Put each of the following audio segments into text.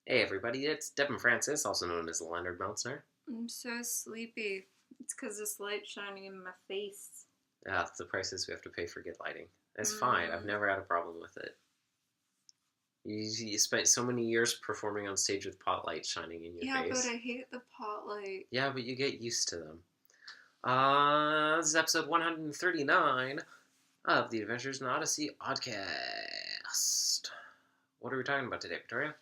Hey everybody, it's Devin Francis, also known as Leonard Meltzner. I'm so sleepy. It's because this light's shining in my face. It's the prices we have to pay for good lighting. It's fine, I've never had a problem with it. You spent so many years performing on stage with pot lights shining in your face. Yeah, but I hate the pot light. Yeah, but you get used to them. This is episode 139 of the Adventures in Odyssey Oddcast. What are we talking about today, Victoria?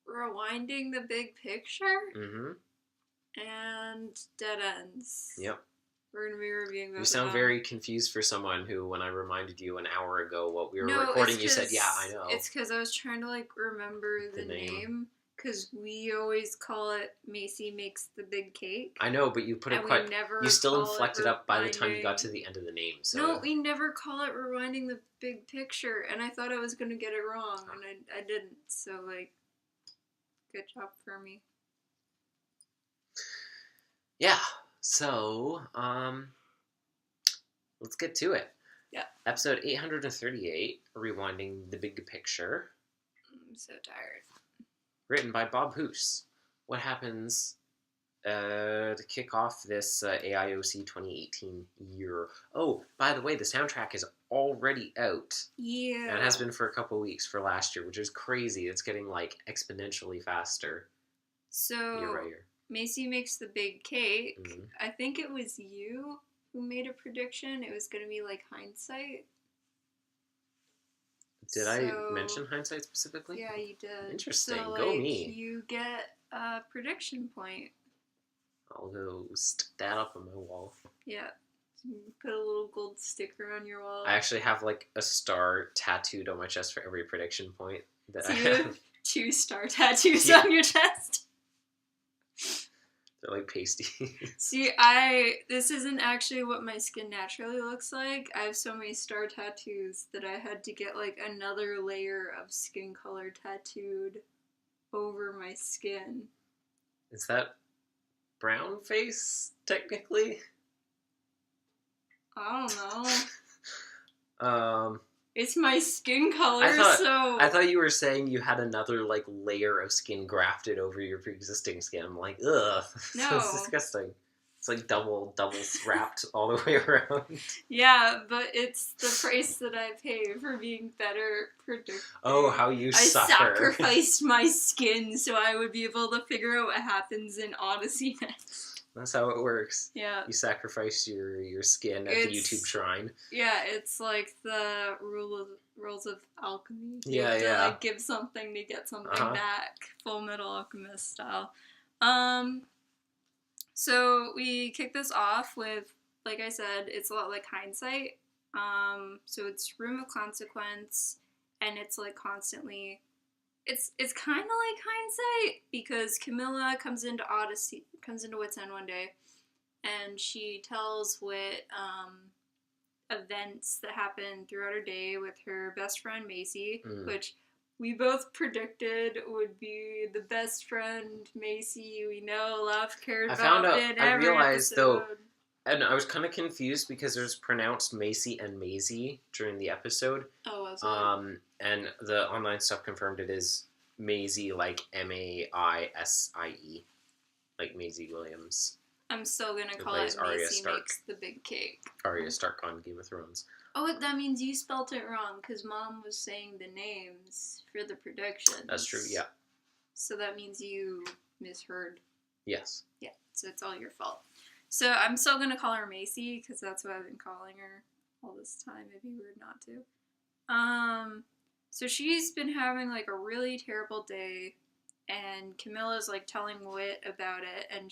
Rewinding the big picture. Mm-hmm. And dead ends. Yep. We're going to be reviewing those. You sound very confused for someone who, when I reminded you an hour ago what we were No, recording, you said, yeah, I know. It's because I was trying to, remember the name. Because we always call it Macy Makes the Big Cake. I know, but you put it quite... You still inflected up by the time you got to the end of the name. So. No, we never call it Rewinding the Big Picture. And I thought I was going to get it wrong. And I didn't. So, good job for me. Yeah, so, let's get to it. Yeah. Episode 838, Rewinding the Big Picture. I'm so tired. Written by Bob Hoose. What happens to kick off this AIOC 2018 year? Oh, by the way, the soundtrack is already out. Yeah. And it has been for a couple weeks for last year, which is crazy. It's getting, exponentially faster. So... Year by year. Macy Makes the Big Cake. Mm-hmm. I think it was you who made a prediction. It was going to be hindsight. Did I mention hindsight specifically? Yeah, you did. Interesting. So, go me. You get a prediction point. I'll go stick that up on my wall. Yeah. Put a little gold sticker on your wall. I actually have a star tattooed on my chest for every prediction point that so I you have. 2 star tattoos on your chest. They're pasty. See, this isn't actually what my skin naturally looks like. I have so many star tattoos that I had to get another layer of skin color tattooed over my skin. Is that brown face, technically? I don't know. Um... It's my skin color, I thought you were saying you had another, layer of skin grafted over your pre-existing skin. I'm like, ugh. No. It's disgusting. It's double wrapped all the way around. Yeah, but it's the price that I pay for being better predictive. Oh, how you suffer. I sacrificed my skin so I would be able to figure out what happens in Odyssey next. That's how it works. Yeah. You sacrifice your skin at the YouTube shrine. Yeah, it's like the rules of alchemy. You have to, give something to get something back. Full Metal Alchemist style. So we kick this off with, like I said, it's a lot like hindsight. So it's room of consequence, and it's constantly... It's kind of like hindsight, because Camilla comes into Wits End one day, and she tells Wit events that happen throughout her day with her best friend Macy, which we both predicted would be the best friend Macy we know, love, cared about in every realized episode. Though, and I was kind of confused because there's pronounced Macy and Maisie during the episode. Oh, was it? And the online stuff confirmed it is Maisie, Maisie, like Maisie Williams. I'm still gonna call it Macy Makes the Big Cake. Arya Stark on Game of Thrones. Oh, that means you spelt it wrong, because Mom was saying the names for the predictions. That's true, yeah. So that means you misheard. Yes. Yeah, so it's all your fault. So I'm still going to call her Macy, because that's what I've been calling her all this time. It'd be weird not to. So she's been having, a really terrible day, and Camilla's, telling Wit about it, and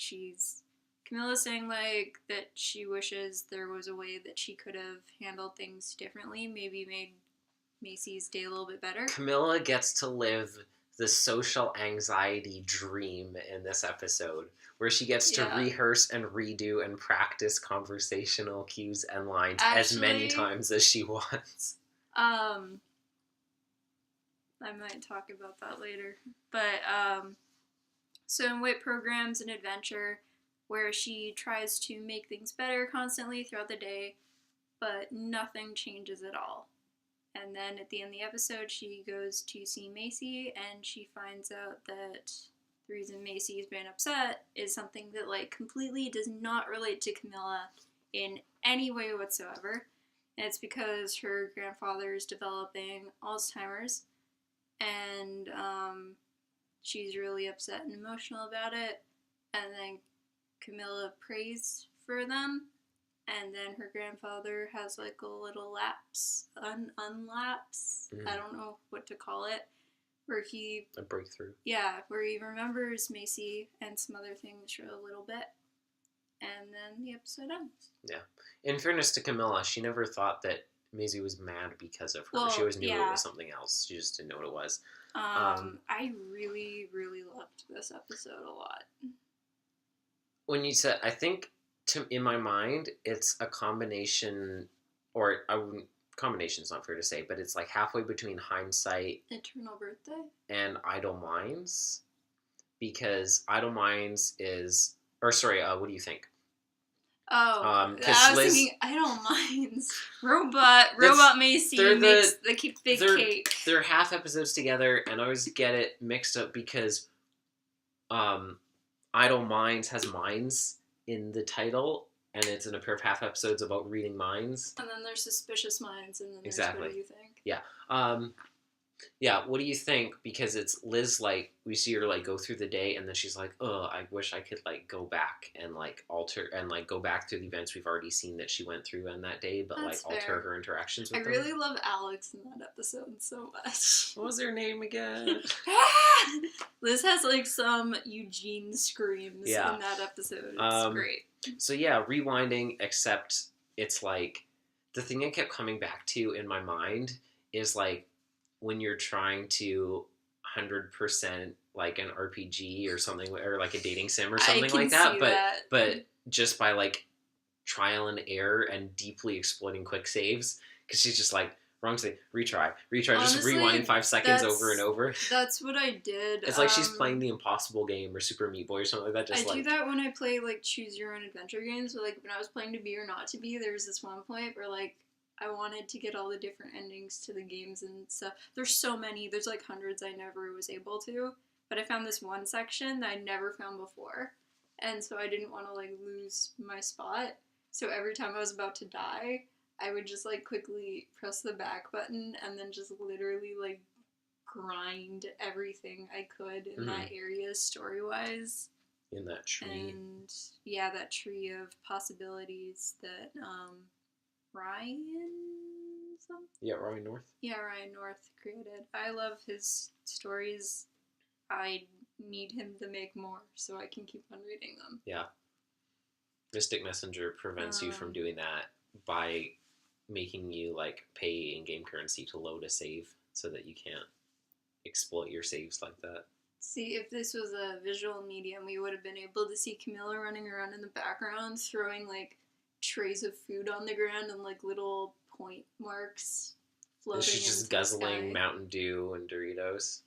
Camilla's saying, that she wishes there was a way that she could have handled things differently, maybe made Macy's day a little bit better. Camilla gets to live the social anxiety dream in this episode, where she gets to rehearse and redo and practice conversational cues and lines as many times as she wants. I might talk about that later. But, so in Wit programs an adventure where she tries to make things better constantly throughout the day, but nothing changes at all. And then at the end of the episode, she goes to see Macy, and she finds out that the reason Macy's been upset is something that, like, completely does not relate to Camilla in any way whatsoever. And it's because her grandfather is developing Alzheimer's, and she's really upset and emotional about it. And then Camilla prays for them, and then her grandfather has like a little lapse, unlapse, I don't know what to call it, where he... A breakthrough. Yeah, where he remembers Macy and some other things for a little bit, and then the episode ends. Yeah. In fairness to Camilla, she never thought that Maisie was mad because of her. Well, she always knew it was something else. She just didn't know what it was. I really, really loved this episode a lot. When you said, I think, in my mind, it's a combination, or combination's not fair to say, but it's like halfway between Hindsight, Eternal Birthday, and Idle Minds, because Idle Minds is, what do you think? Oh, I was thinking Idle Minds. Robot Macy makes the big cake. They're half episodes together, and I always get it mixed up because Idle Minds has minds in the title, and it's in a pair of half episodes about reading minds. And then there's Suspicious Minds, and then there's Exactly. What Do You Think? Yeah. Yeah, what do you think? Because it's Liz, like, we see her, like, go through the day, and then she's like, oh, I wish I could, like, go back and, like, alter, and, like, go back through the events we've already seen that she went through on that day, but, That's like, fair. alter her interactions with them. I really love Alex in that episode so much. What was her name again? Liz has, like, some Eugene screams in that episode. It's great. So, yeah, rewinding, except it's, like, the thing I kept coming back to in my mind is, like, when you're trying to 100% like an RPG or something, or like a dating sim or something like that, but just by like trial and error and deeply exploiting quick saves, because she's just like, wrong save, retry, honestly, just rewinding 5 seconds over and over. That's what I did. It's like she's playing the Impossible Game or Super Meat Boy or something like that. I do that when I play like choose your own adventure games. So like when I was playing To Be or Not to Be, there was this one point where like I wanted to get all the different endings to the games and stuff. There's so many. There's like hundreds I never was able to. But I found this one section that I never found before. And so I didn't want to like lose my spot. So every time I was about to die, I would just like quickly press the back button and then just literally like grind everything I could in that area story-wise. In that tree. And yeah, that tree of possibilities that Ryan something? Yeah, Ryan North. Yeah, Ryan North created. I love his stories. I need him to make more so I can keep on reading them. Yeah. Mystic Messenger prevents you from doing that by making you like pay in-game currency to load a save so that you can't exploit your saves like that. See, if this was a visual medium, we would have been able to see Camilla running around in the background throwing like trays of food on the ground and like little point marks floating. She's just guzzling Mountain Dew and Doritos.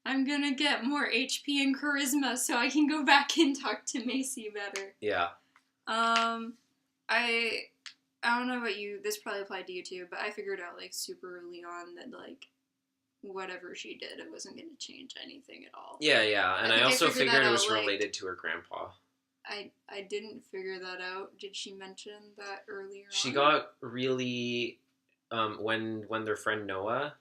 I'm gonna get more HP and charisma so I can go back and talk to Macy better. Yeah. I don't know about you, this probably applied to you too, but I figured out like super early on that like whatever she did, it wasn't gonna change anything at all. Yeah, and I also figured it was related to her grandpa. I didn't figure that out. Did she mention that earlier on? She got really, when their friend Noah,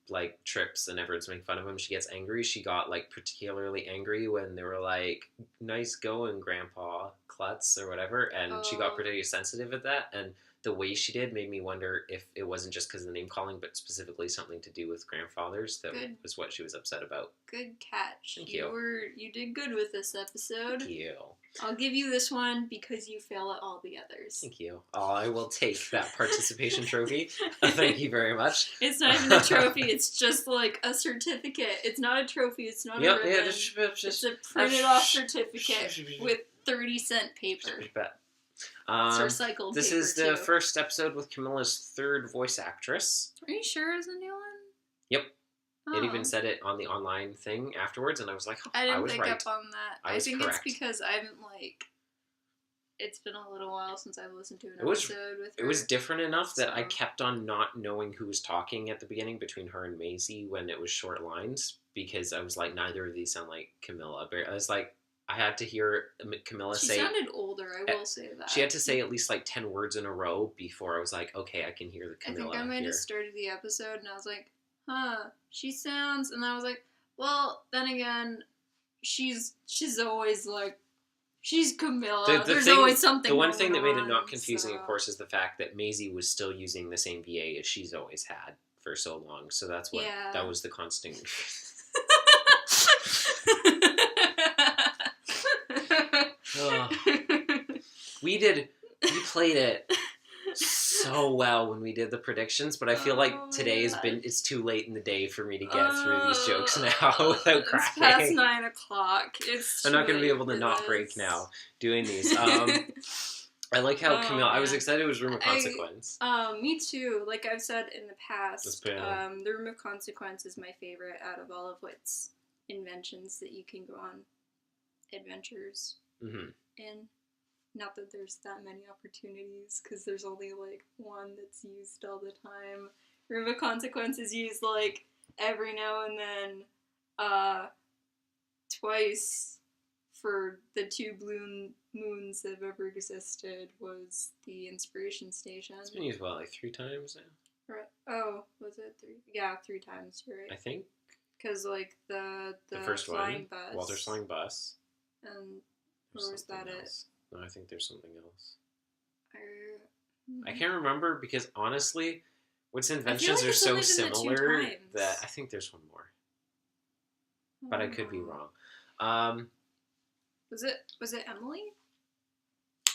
like, trips and everyone's making fun of him, she gets angry. She got, like, particularly angry when they were like, nice going, Grandpa Klutz, or whatever, and she got particularly sensitive at that, and the way she did made me wonder if it wasn't just because of the name calling, but specifically something to do with grandfathers that was what she was upset about. Good catch. Thank you. You did good with this episode. Thank you. I'll give you this one because you fail at all the others. Thank you. Oh, I will take that participation trophy. Thank you very much. It's not even a trophy. It's just like a certificate. It's not a trophy. It's not a ribbon. Yeah, it's a printed off certificate with 30-cent paper. It's recycled this paper, is the first episode with Camilla's third voice actress. Are you sure it's a new one? Yep. It even said it on the online thing afterwards, and I was like, oh, I didn't was pick right. up on that. I think correct. It's because I haven't, like... it's been a little while since I've listened to an episode with her. It was different enough that I kept on not knowing who was talking at the beginning between her and Maisie when it was short lines, because I was like, neither of these sound like Camilla. But I was like, I had to hear Camilla say... She sounded older, I will say that. She had to say at least like 10 words in a row before I was like, okay, I can hear the Camilla. I think I might have started the episode and I was like, she sounds... And I was like, well, then again, she's always like... She's Camilla. There's always something. The one thing that made it not confusing, of course, is the fact that Maisie was still using the same VA as she's always had for so long. So that's what that was the constant. We played it so well when we did the predictions, but I feel like today it's too late in the day for me to get through these jokes now without cracking. It's past 9 o'clock. I'm not going to be able to not break now doing these. I like how Camille... I was excited it was Room of Consequence. Me too. Like I've said in the past, the Room of Consequence is my favorite out of all of Whit's inventions that you can go on adventures in. Not that there's that many opportunities, because there's only, like, one that's used all the time. Room of Consequence is used, like, every now and then, twice for the 2 blue moons that have ever existed was the Inspiration Station. It's been used, what, like 3 times now? Right. Oh, was it 3? Yeah, 3 times, you're right. I think. Because, like, the first flying one, bus. Walter's flying bus. And, or was that else. No, I think there's something else. I can't remember because honestly, Whit's inventions are so similar that I think there's one more. But I could be wrong. Was it Emily?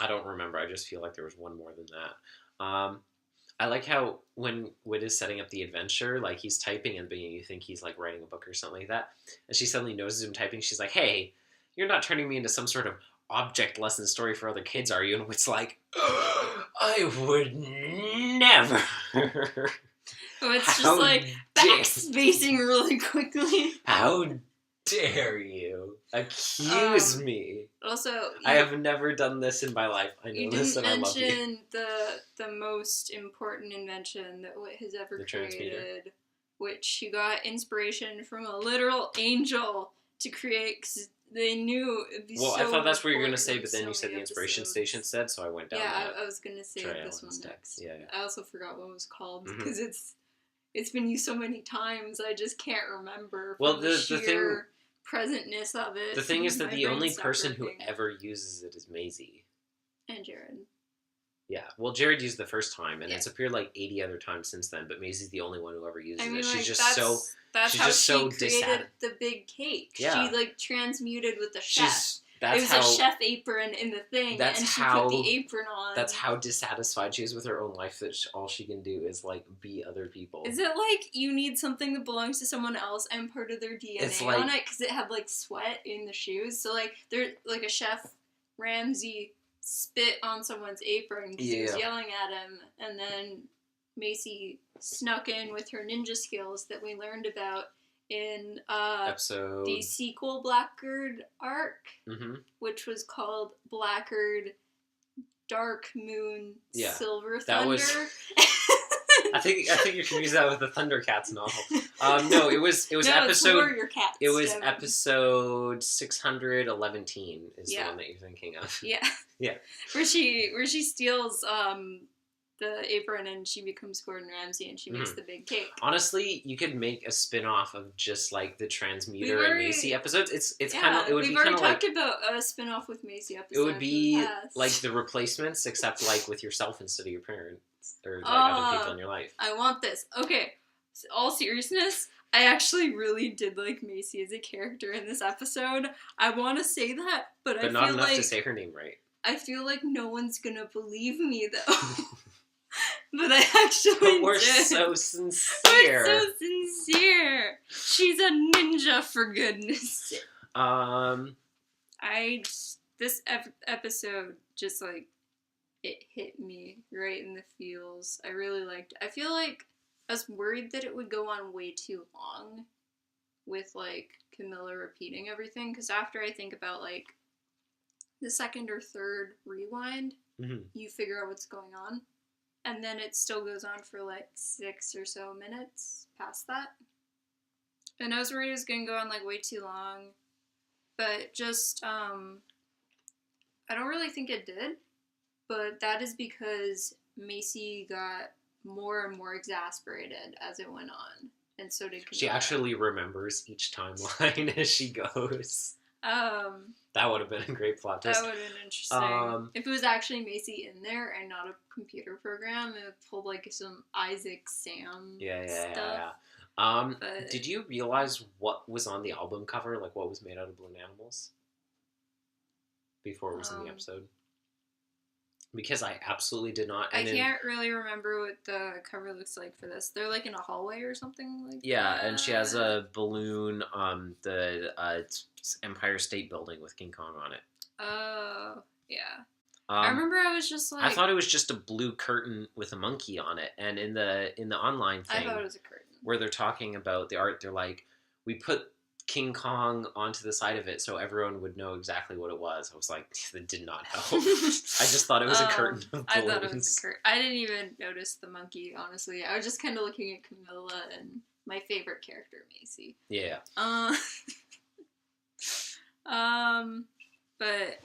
I don't remember. I just feel like there was one more than that. I like how when Whit is setting up the adventure, like he's typing and you think he's like writing a book or something like that, and she suddenly notices him typing. She's like, "Hey, you're not turning me into some sort of object lesson story for other kids, are you?" And it's like, I would never. Oh, it's just like backspacing really quickly. How dare you accuse me? Also, I have never done this in my life. I know this, and I love you. You didn't mention the most important invention that Whit has ever created, which he got inspiration from a literal angel to create. 'Cause they knew it'd be I thought that's what you were going to say, but then you said the Inspiration Station said, so I went down that. Yeah, I was going to say this one next. Yeah. I also forgot what it was called, because it's been used so many times, I just can't remember. Well, the sheer presentness of it. The thing is that the only person who ever uses it is Maisie. And Jared. Yeah, well, Jared used the first time, and it's appeared like 80 other times since then, but Maisie's the only one who ever uses it. She's just so... That's how she created the big cake. Yeah. She, like, transmuted with the chef. It was a chef apron in the thing, and she put the apron on. That's how dissatisfied she is with her own life, that all she can do is, like, be other people. Is it like you need something that belongs to someone else and part of their DNA on it? Because it had, like, sweat in the shoes. So, like, they're like a chef, Ramsay, spit on someone's apron because he was yelling at him, and then Maisie snuck in with her ninja skills that we learned about in the sequel Blackguard arc, which was called Blackguard Dark Moon Silver Thunder. I think you can use that with the Thundercats novel. No, it was episode. It was episode 611 is the one that you're thinking of. Yeah. Where she steals the apron and she becomes Gordon Ramsay and she makes the big cake. Honestly, you could make a spin-off of just like the Transmuter and Macy episodes. It's kind of, it would be kind of like... We've already talked about a spin-off with Macy episodes. It would be like the Replacements, except like with yourself instead of your parents or like other people in your life. I want this. Okay, so, all seriousness, I actually really did like Macy as a character in this episode. I want to say that, but I feel not enough to say her name right. I feel like no one's gonna believe me though. But I actually we're did. So sincere. We're so sincere. She's a ninja, for goodness sake. This episode just like it hit me right in the feels. I really liked it. I feel like I was worried that it would go on way too long with like Camilla repeating everything, because after I think about like the second or third rewind, you figure out what's going on. And then it still goes on for like 6 or so minutes past that. And I was worried it was going to go on like way too long. But just, I don't really think it did. But that is because Macy got more and more exasperated as it went on. And so did Camilla. She actually remembers each timeline as she goes. That would have been a great plot twist. That would have been interesting. If it was actually Macy in there and not a computer program, it pulled like some Isaac Sam stuff. But did you realize what was on the album cover? Like what was made out of balloon animals? Before it was in the episode? Because I absolutely did not. And I can't really remember what the cover looks like for this. They're like in a hallway or something like that. Yeah, and she has a balloon the Empire State Building with King Kong on it. Oh, yeah. I remember I was just like... I thought it was just a blue curtain with a monkey on it. And in the online thing... I thought it was a curtain. Where they're talking about the art, they're like, we put King Kong onto the side of it so everyone would know exactly what it was. I was like, that did not help. I just thought it was a curtain of balloons. I thought it was a curtain. I didn't even notice the monkey, honestly. I was just kind of looking at Camilla and my favorite character, Macy. Yeah. But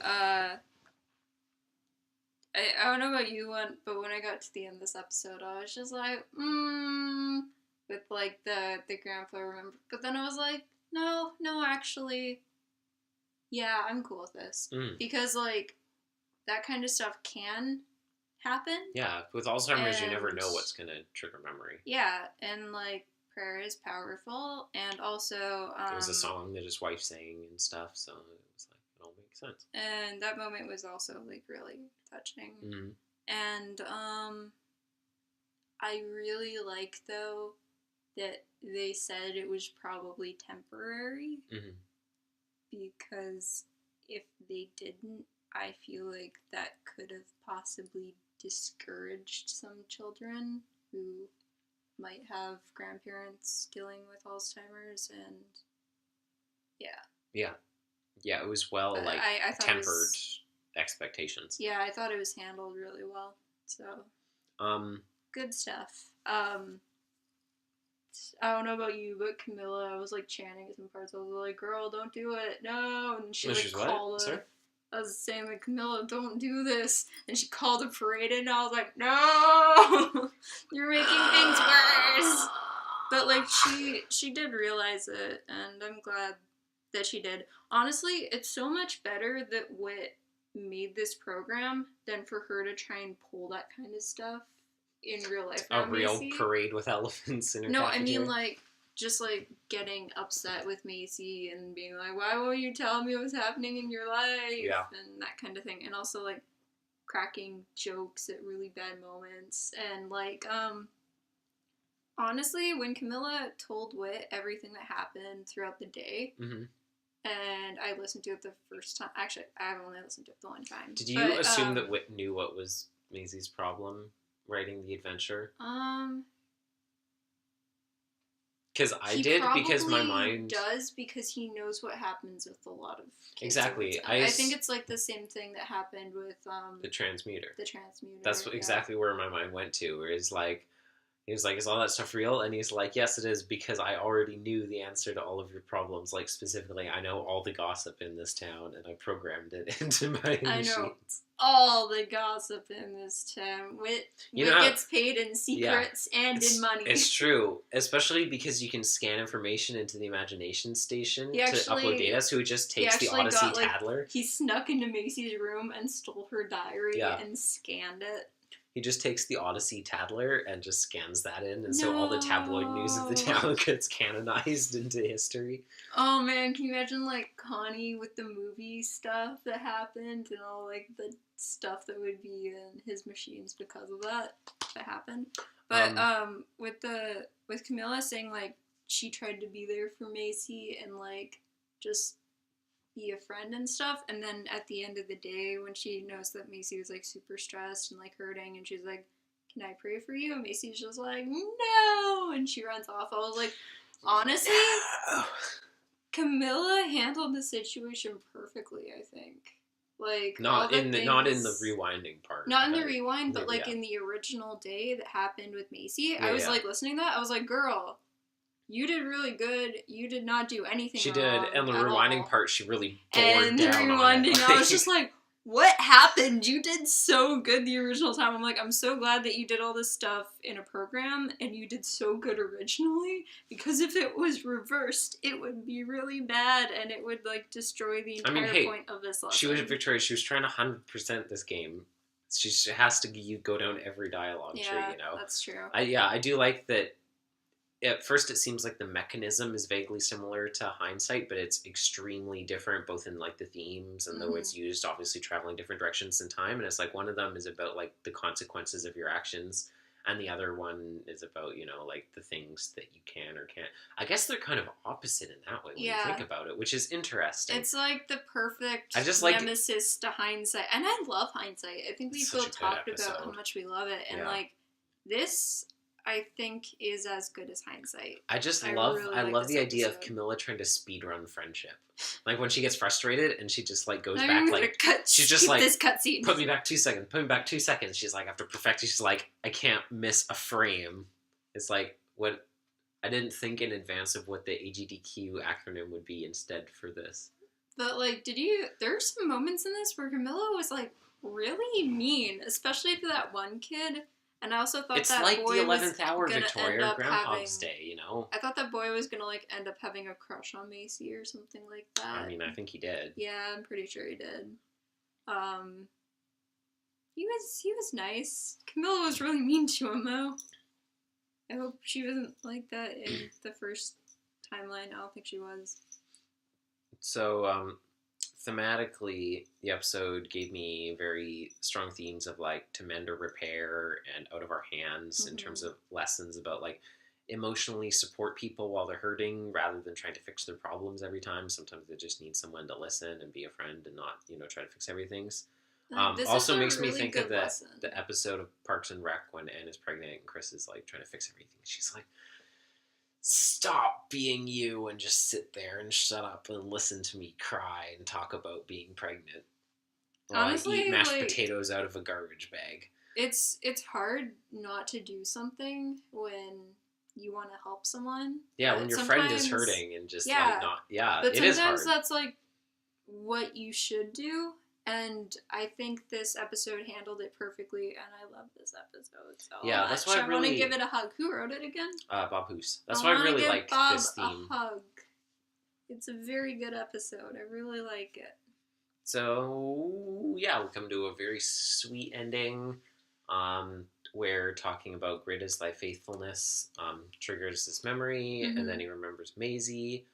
I don't know about you, but when I got to the end of this episode, I was just like, with like the grandpa remember. But then I was like, no, actually, yeah, I'm cool with this. Because, like, that kind of stuff can happen. Yeah, with Alzheimer's, you never know what's going to trigger memory. Yeah, and, like, prayer is powerful, and also... there was a song that his wife sang and stuff, so it was like, it all makes sense. And that moment was also, like, really touching. And, I really like, though, that they said it was probably temporary. Because if they didn't, I feel like that could have possibly discouraged some children who might have grandparents dealing with Alzheimer's, and yeah, it was well, like, I tempered expectations. Yeah, I thought it was handled really well. So, good stuff. I don't know about you, but Camilla, I was like chanting at some parts. I was like, "Girl, don't do it, no!" And she like called it. I was saying like, "Camilla, don't do this," and she called a parade, and I was like, "No, you're making things worse." But like she did realize it, and I'm glad that she did. Honestly, it's so much better that Whit made this program than for her to try and pull that kind of stuff in real life. A real parade with elephants in her cafeteria. I mean, like, just, like, getting upset with Macy and being like, why won't you tell me what's happening in your life? Yeah. And that kind of thing. And also, like, cracking jokes at really bad moments. And, like, honestly, when Camilla told Whit everything that happened throughout the day, and I listened to it the first time. Actually, I've only listened to it the one time. Did you assume that Whit knew what was Maisie's problem writing the adventure? Because I did, because my mind does, because he knows what happens with a lot of kids. Exactly. I think it's like the same thing that happened with the transmuter. That's exactly where my mind went to. Where he was like, is all that stuff real? And he's like, yes, it is, because I already knew the answer to all of your problems. Like, specifically, I know all the gossip in this town, and I programmed it into my machines. All the gossip in this town. Whit gets paid in secrets and in money. It's true. Especially because you can scan information into the imagination station to upload data, so he just takes the Odyssey Taddler. He snuck into Macy's room and stole her diary and scanned it. He just takes the Odyssey Taddler and just scans that in, and so all the tabloid news of the town gets canonized into history. Oh man, can you imagine like Connie with the movie stuff that happened and all like the stuff that would be in his machines because of that happened? But with Camilla saying like she tried to be there for Macy and like just be a friend and stuff, and then at the end of the day when she knows that Macy was like super stressed and like hurting, and she's like, can I pray for you? And Macy's just like, no, and she runs off. I was like, honestly, Camilla handled the situation perfectly, I think. Like, not in the rewinding part. Not in the rewind, but like in the original day that happened with Macy. I was like listening to that. I was like, girl, you did really good. You did not do anything wrong. She did, and the rewinding part, she really bored down on it. And the rewinding, I was just like, what happened? You did so good the original time. I'm like, I'm so glad that you did all this stuff in a program and you did so good originally, because if it was reversed, it would be really bad and it would like destroy the entire point of this lesson. She was Victoria. She was trying to 100% this game. She has to go down every dialogue tree, you know? That's true. I do like that. At first, it seems like the mechanism is vaguely similar to Hindsight, but it's extremely different, both in like the themes and the way it's used. Obviously, traveling different directions in time, and it's like one of them is about like the consequences of your actions, and the other one is about, you know, like the things that you can or can't. I guess they're kind of opposite in that way when you think about it, which is interesting. It's like the perfect nemesis to Hindsight, and I love Hindsight. I think we both talked about how much we love it, and like this, I think, is as good as Hindsight. I love the idea of Camilla trying to speedrun friendship. Like when she gets frustrated and she just like goes back, like she's just like, this cutscene. Put me back 2 seconds. Put me back 2 seconds. She's like, after perfecting, she's like, I can't miss a frame. It's like what I didn't think in advance of what the AGDQ acronym would be instead for this. But like, there's some moments in this where Camilla was like really mean, especially to that one kid. And I also thought that like boy the 11th was hour, gonna Victoria, or Groundhog's Day, you know? I thought that boy was gonna like end up having a crush on Macy or something like that. I mean, I think he did. Yeah, I'm pretty sure he did. He was nice. Camilla was really mean to him though. I hope she wasn't like that in the first timeline. I don't think she was. So, thematically, the episode gave me very strong themes of like to mend or repair and out of our hands in terms of lessons about like emotionally support people while they're hurting rather than trying to fix their problems every time. Sometimes they just need someone to listen and be a friend and not, you know, try to fix everything. Also makes me think of the episode of Parks and Rec when Anne is pregnant and Chris is like trying to fix everything. She's like, stop being you and just sit there and shut up and listen to me cry and talk about being pregnant while honestly, I eat mashed potatoes out of a garbage bag. It's hard not to do something when you want to help someone. Yeah, when your friend is hurting and just like not. Yeah, but it is hard. Sometimes that's like what you should do. And I think this episode handled it perfectly, and I love this episode so much. That's why I want to give it a hug. Who wrote it again? Bob Hoos. That's why I really like this theme. A hug. It's a very good episode. I really like it. So, we come to a very sweet ending, where talking about great is thy faithfulness triggers this memory, and then he remembers Maisie.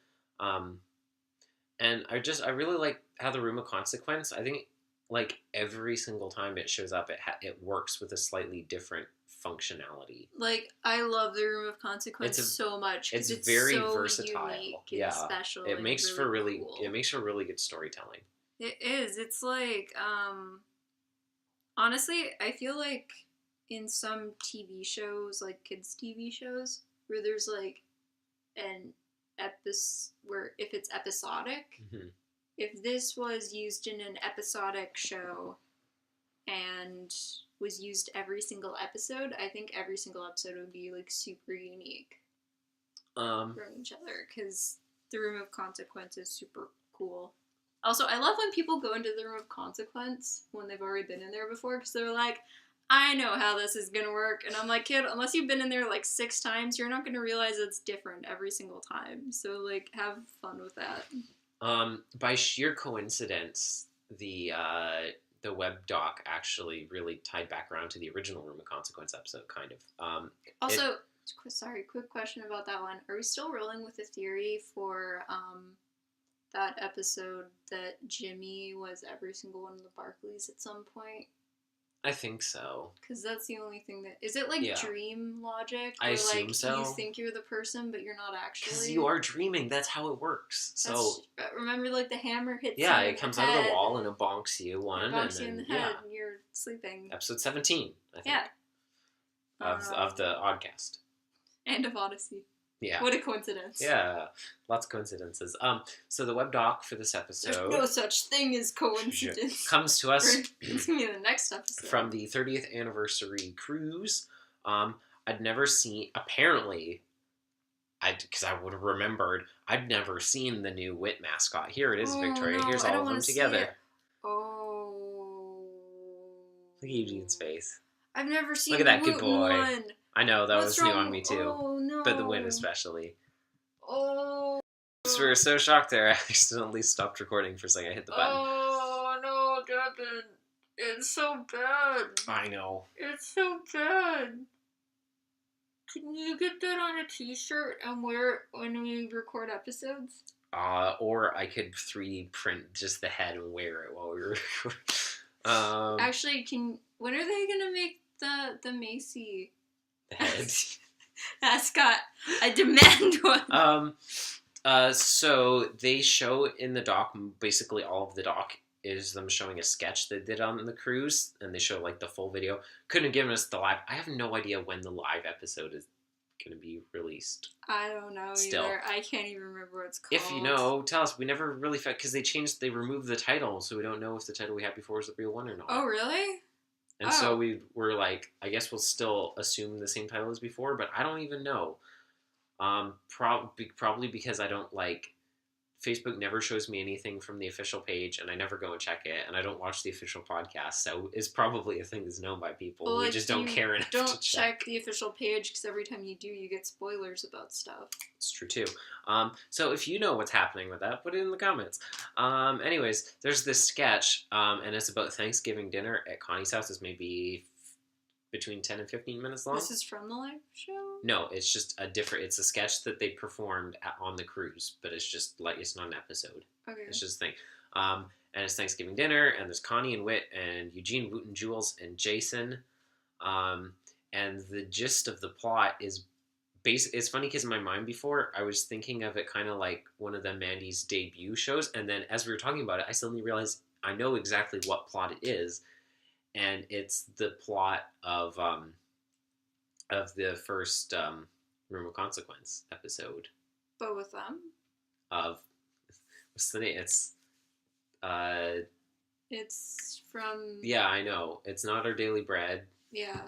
And I really like how the Room of Consequence, I think, like, every single time it shows up, it works with a slightly different functionality. Like, I love the Room of Consequence so much. It's very so versatile. Unique and special. It makes for really cool. It makes for really good storytelling. It is. It's like, honestly, I feel like in some TV shows, like kids' TV shows, where there's like where if it's episodic, if this was used in an episodic show and was used every single episode, I think every single episode would be like super unique from each other, because the Room of Consequence is super cool. Also, I love when people go into the Room of Consequence when they've already been in there before, because they're like, I know how this is going to work. And I'm like, kid, unless you've been in there like 6 times, you're not going to realize it's different every single time. So, like, have fun with that. By sheer coincidence, the web doc actually really tied back around to the original Room of Consequence episode, kind of. Quick question about that one. Are we still rolling with the theory for that episode that Jimmy was every single one of the Barclays at some point? I think so. Because that's the only thing that... Is it like dream logic? I assume so. You think you're the person, but you're not actually? Because you are dreaming. That's how it works. So remember, like, the hammer hits you it comes out of the wall and it bonks you in the head and you're sleeping. Episode 17, I think. Yeah. Of the Oddcast. And of Odyssey. Yeah. What a coincidence. Yeah. Lots of coincidences. So the web doc for this episode... There's no such thing as coincidence. ...comes to us... It's going to be the next episode. ...from the 30th anniversary cruise. I'd never seen... Apparently... Because I would have remembered, I'd never seen the new WIT mascot. Here it is, Victoria. No, Here's all of them together. Oh. Look at Eugene's face. I've never seen Look at that good boy. one. I know, that What's was new wrong? on me too. Oh, no. But the WIT especially. Oh. We were so shocked there, I accidentally stopped recording for a second. I hit the button. Oh, no, Devin. It's so bad. I know. It's so bad. Can you get that on a t-shirt and wear it when we record episodes? Or I could 3D print just the head and wear it while we were recording. Actually, when are they gonna make the Macy head mascot? I demand one. So they show in the doc, basically all of the doc is them showing a sketch they did on the cruise, and they show like the full video. Couldn't have given us the live. I have no idea when the live episode is going to be released. I don't know either. I can't even remember what it's called. If you know, tell us. We never really found, because they removed the title, so we don't know if the title we had before was the real one or not. Oh, really? And so we were like, I guess we'll still assume the same title as before, but I don't even know. Probably because I don't like... Facebook never shows me anything from the official page, and I never go and check it, and I don't watch the official podcast, so it's probably a thing that's known by people. Well, we just don't care enough don't to check the official page, because every time you do, you get spoilers about stuff. It's true, too. So if you know what's happening with that, put it in the comments. Anyways, there's this sketch, and it's about Thanksgiving dinner at Connie's house. It's maybe between 10 and 15 minutes long. This is from the live show? No, it's just it's a sketch that they performed on the cruise, but it's just like, it's not an episode. Okay. It's just a thing. And it's Thanksgiving dinner, and there's Connie and Whit, and Eugene, Woot, and Jules, and Jason. And the gist of the plot is it's funny because in my mind before, I was thinking of it kind of like one of the Mandy's debut shows, and then as we were talking about it, I suddenly realized I know exactly what plot it is. And it's the plot of the first Room of Consequence episode. But with them? What's the name? It's from... Yeah, I know. It's Not Our Daily Bread. Yeah.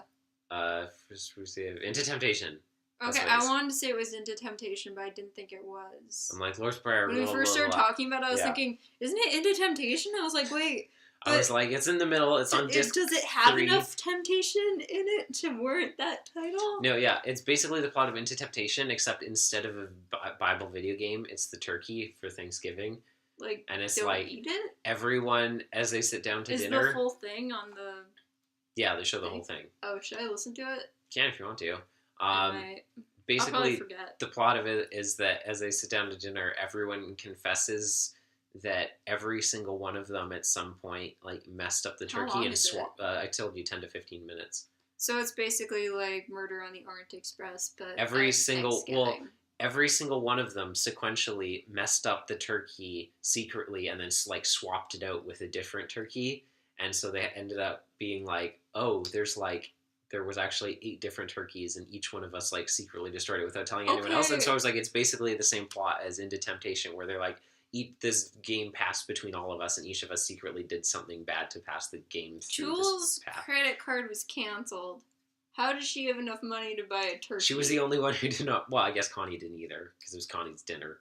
Into Temptation. Okay, I wanted to say it was Into Temptation, but I didn't think it was. I'm like, Lord's Prayer. When we first started talking about it, I was thinking, isn't it Into Temptation? I was like, wait... I was like, it's in the middle. It's on disc 3. Does it have enough temptation in it to warrant that title? No, yeah. It's basically the plot of Into Temptation, except instead of a Bible video game, it's the turkey for Thanksgiving. Like, and it's don't like eat it? Everyone, as they sit down to dinner... Is the whole thing on the... Yeah, they show the whole thing. Oh, should I listen to it? You can if you want to. Basically, the plot of it is that as they sit down to dinner, everyone confesses that every single one of them at some point like messed up the turkey and swapped. I told you 10 to 15 minutes. So it's basically like Murder on the Orient Express, but every single one of them sequentially messed up the turkey secretly and then like swapped it out with a different turkey, and so they ended up being like, oh, there was actually 8 different turkeys, and each one of us like secretly destroyed it without telling anyone else. And so I was like, it's basically the same plot as Into Temptation, where they're like, this game passed between all of us, and each of us secretly did something bad to pass the game through. Jules' credit card was canceled. How did she have enough money to buy a turkey? She was the only one who did not... Well, I guess Connie didn't either, because it was Connie's dinner.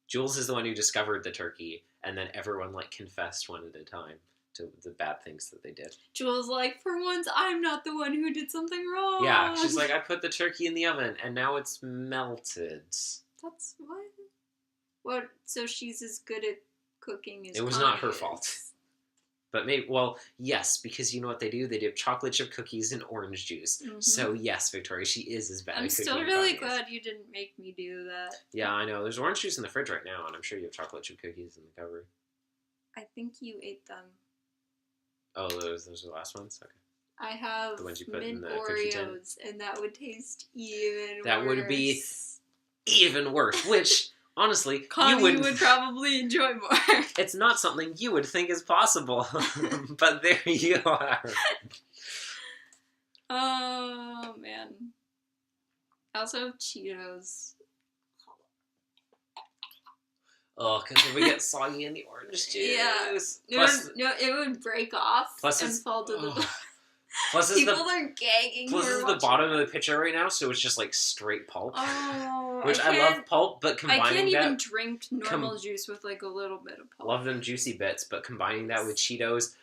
Jules is the one who discovered the turkey, and then everyone, like, confessed one at a time to the bad things that they did. Jules like, for once, I'm not the one who did something wrong. Yeah, she's like, I put the turkey in the oven, and now it's melted. That's what? What? So she's as good at cooking as it was not her fault. But maybe, well, yes, because you know what they do? They do chocolate chip cookies and orange juice. Mm-hmm. So yes, Victoria, she is as bad at cooking. I'm still really glad you didn't make me do that. Yeah, I know. There's orange juice in the fridge right now, and I'm sure you have chocolate chip cookies in the cupboard. I think you ate them. Oh, those are the last ones? Okay. I have the ones you put mint in the cookie tin. Oreos, and that would taste even worse. That would be even worse, which... Honestly, Connie would probably enjoy more. It's not something you would think is possible, but there you are. Oh, man. I also have Cheetos. Oh, because if we get soggy in the orange juice. Yeah. It would break off and fall to the... Plus, people are gagging. Plus, this is the bottom of the pitcher right now, so it's just like straight pulp. Oh, which I love pulp, but combining that... I can't even drink normal juice with like a little bit of pulp. Love them juicy bits, but combining that with Cheetos...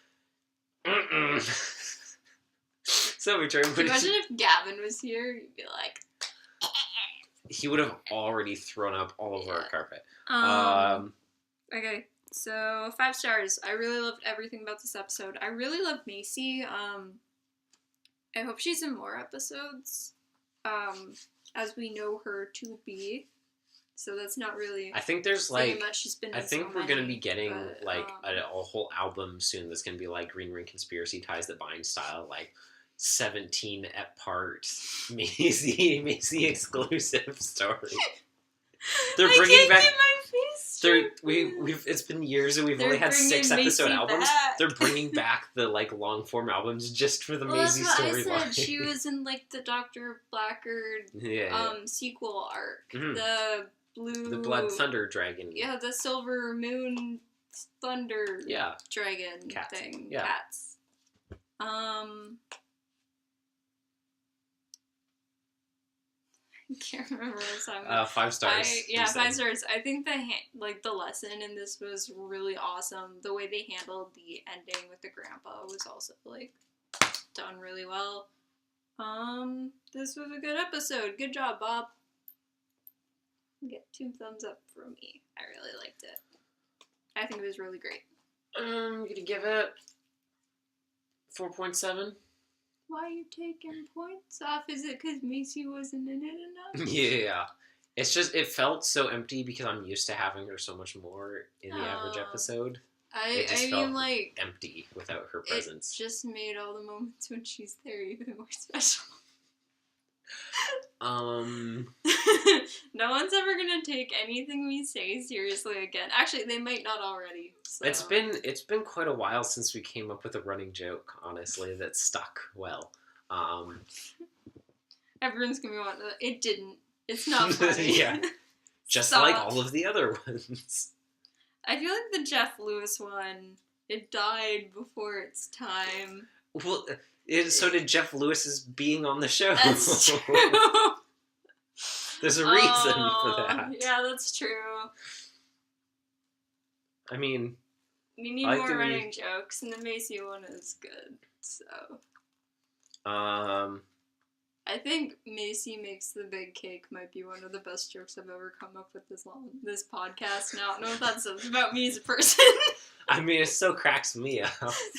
So we try and imagine if Gavin was here, he'd be like... He would have already thrown up all over our carpet. Okay, so 5 stars. I really loved everything about this episode. I really love Macy. I hope she's in more episodes, as we know her to be. So that's not really... I think there's like... That she's been I think we're going to be getting like a whole album soon that's going to be like Green Ring Conspiracy Ties That Bind style, like 17 part Macy exclusive story. They're bringing back... It's been years and we've only had 6 episode albums. Back. They're bringing back the like long form albums just for the Maisie storyline. That's what I said. She was in like the Dr. Blackguard sequel arc. Mm-hmm. The Blood Thunder Dragon. Yeah, the Silver Moon Thunder Dragon thing. Yeah. Cats. I can't remember what I was talking about. 5 stars. 5 stars. I think the lesson in this was really awesome. The way they handled the ending with the grandpa was also like done really well. This was a good episode. Good job, Bob. Get 2 thumbs up from me. I really liked it. I think it was really great. I'm gonna give it 4.7. Why are you taking points off? Is it because Macy wasn't in it enough? Yeah. It's just, it felt so empty because I'm used to having her so much more in the average episode. I mean, like... empty without her presence. It just made all the moments when she's there even more special. No one's ever gonna take anything we say seriously again. Actually, they might not already. So. It's been quite a while since we came up with a running joke, honestly, that stuck well. Everyone's gonna be wanting to... It didn't. It's not funny. Yeah. Just like all of the other ones. I feel like the Jeff Lewis one, it died before its time. Well, so did Jeff Lewis's being on the show. That's true. There's a reason for that. Yeah, that's true. I mean... We need more running jokes, and the Macy one is good, so... I think Macy makes the big cake might be one of the best jokes I've ever come up with this podcast. Now, I don't know what that says about me as a person. I mean, it still cracks me up.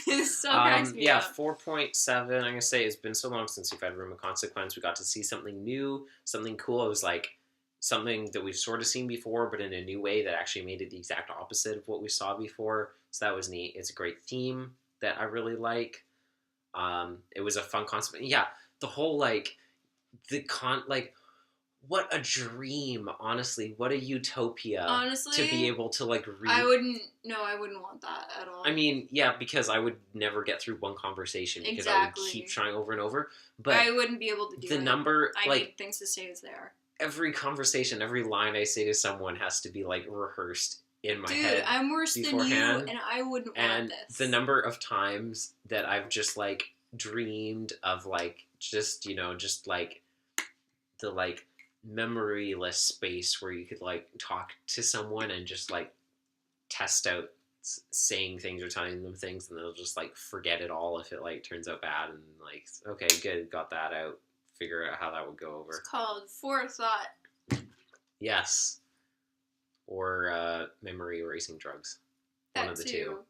It still cracks me up. Yeah, 4.7. I'm going to say it's been so long since we've had Room of Consequence. We got to see something new, something cool. It was like something that we've sort of seen before, but in a new way that actually made it the exact opposite of what we saw before. So that was neat. It's a great theme that I really like. It was a fun concept. Yeah, the whole, what a dream, honestly. What a utopia. Honestly, to be able to, read. I wouldn't want that at all. I mean, yeah, because I would never get through one conversation because I would keep trying over and over. But I wouldn't be able to do the number, I need things to stay as they are. Every conversation, every line I say to someone has to be, rehearsed in my head. Dude, I'm worse than you, and I wouldn't want this. And the number of times that I've just, dreamed of, the memoryless space where you could talk to someone and just test out saying things or telling them things, and they'll just forget it all if it turns out bad, and okay, good, got that out, figure out how that would go over. It's called forethought. Yes. Or memory erasing drugs. One of the two.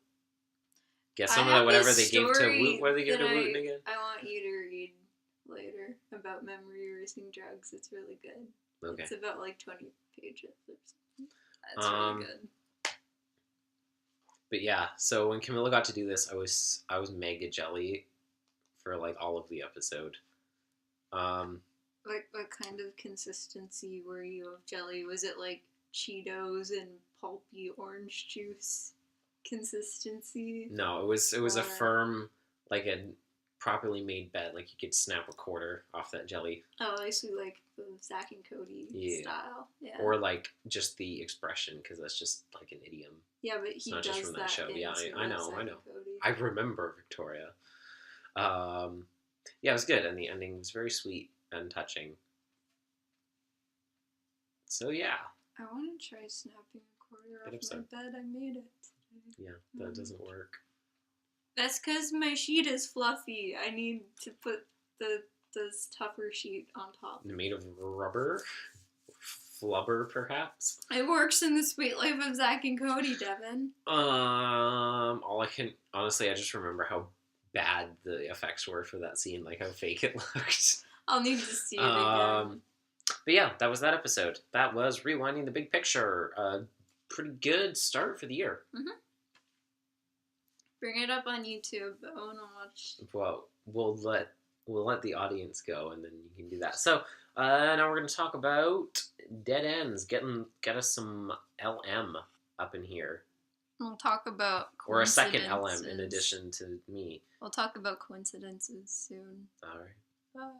Get some of that whatever they gave to Woot. What did they give to Wooten again? I want you to read later about memory erasing drugs. It's really good. Okay. It's about 20 pages or something. That's really good. But yeah, so when Camilla got to do this, I was mega jelly for all of the episode. What kind of consistency were you of jelly? Was it Cheetos and pulpy orange juice consistency? No, it was a firm, a properly made bed. You could snap a quarter off that jelly. Oh, I see, of Zack and Cody style. Yeah. Or like just the expression, because that's just like an idiom. Yeah, but he does just from that show. Yeah, I know. I remember Victoria. Yeah, it was good, and the ending was very sweet and touching. So yeah. I want to try snapping a quarter off my bed. I made it. Yeah, that doesn't work. That's because my sheet is fluffy. I need to put this tougher sheet on top. Made of rubber? Flubber, perhaps? It works in the Sweet Life of Zack and Cody, Devin. All I can... Honestly, I just remember how bad the effects were for that scene, like how fake it looked. I'll need to see it again. But yeah, that was that episode. That was Rewinding the Big Picture. Pretty good start for the year. Mm-hmm. Bring it up on YouTube. I want to watch. Well, we'll let the audience go, and then you can do that. So now we're going to talk about Dead Ends. Get us some LM up in here. We'll talk about or a second LM in addition to me. We'll talk about coincidences soon. All right.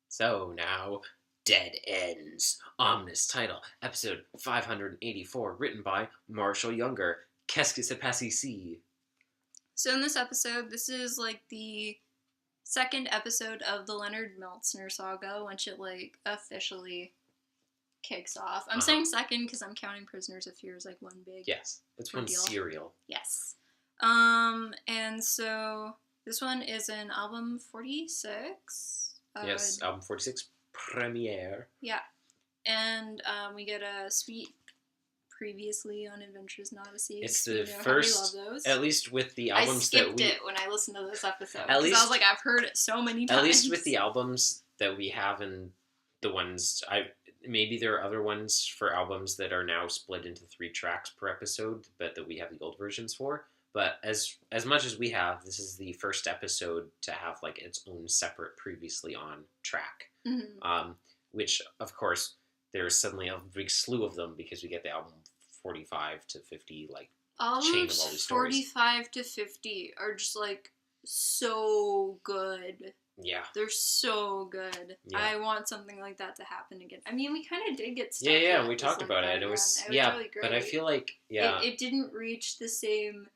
So now, Dead Ends. Ominous title. Episode 584. Written by Marshall Younger. Qu'est-ce qui s'est passé ici? So in this episode, this is like the second episode of the Leonard Meltzner saga, once it like officially kicks off. I'm saying second because I'm counting Prisoners of Fear as like one big. Yes, it's one serial. Yes. And so this one is in album 46. Yes, album 46 premiere. Yeah, and we get a sweet previously on Adventures in Odyssey. It's the first, at least with the albums that we... I skipped it when I listened to this episode, because I was like, I've heard it so many times. At least with the albums that we have and the ones... Maybe there are other ones for albums that are now split into 3 tracks per episode, but that we have the old versions for. But as much as we have, this is the first episode to have like its own separate previously on track. Mm-hmm. Which, of course, there's suddenly a big slew of them because we get the album 45 to 50 like chain of all these stories. 45 to 50 are just like so good. Yeah. They're so good. Yeah. I want something like that to happen again. I mean, we kind of did get stuff. Yeah, we talked about it. It was really great. But I feel like, it didn't reach the same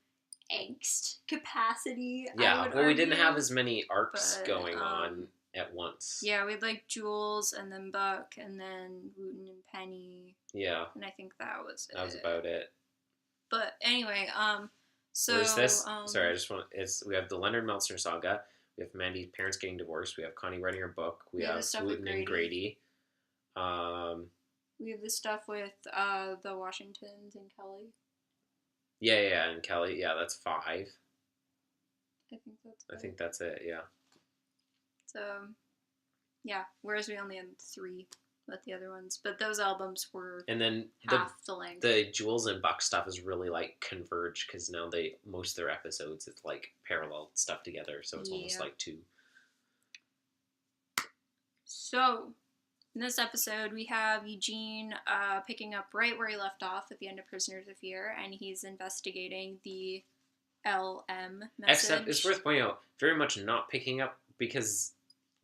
angst capacity. Yeah, well, we didn't have as many arcs going on at once. Yeah, we had like Jules and then Buck and then Wooten and Penny. Yeah. And I think that was it. That was about it. But anyway, so... Where's this? Sorry, we have the Leonard Meltzner saga. We have Mandy's parents getting divorced. We have Connie writing her book. We have Wooten and Grady. We have the stuff with the Washingtons and Kelly. Yeah, and Kelly. Yeah, that's 5. I think that's it, yeah. So, yeah, whereas we only had 3 with the other ones. But those albums were and then half the length. The Jules and Buck stuff is really, like, converged, because now most of their episodes, it's, like, parallel stuff together, so it's almost like 2. So, in this episode, we have Eugene picking up right where he left off at the end of Prisoners of Fear, and he's investigating the LM message. Except, it's worth pointing out, very much not picking up, because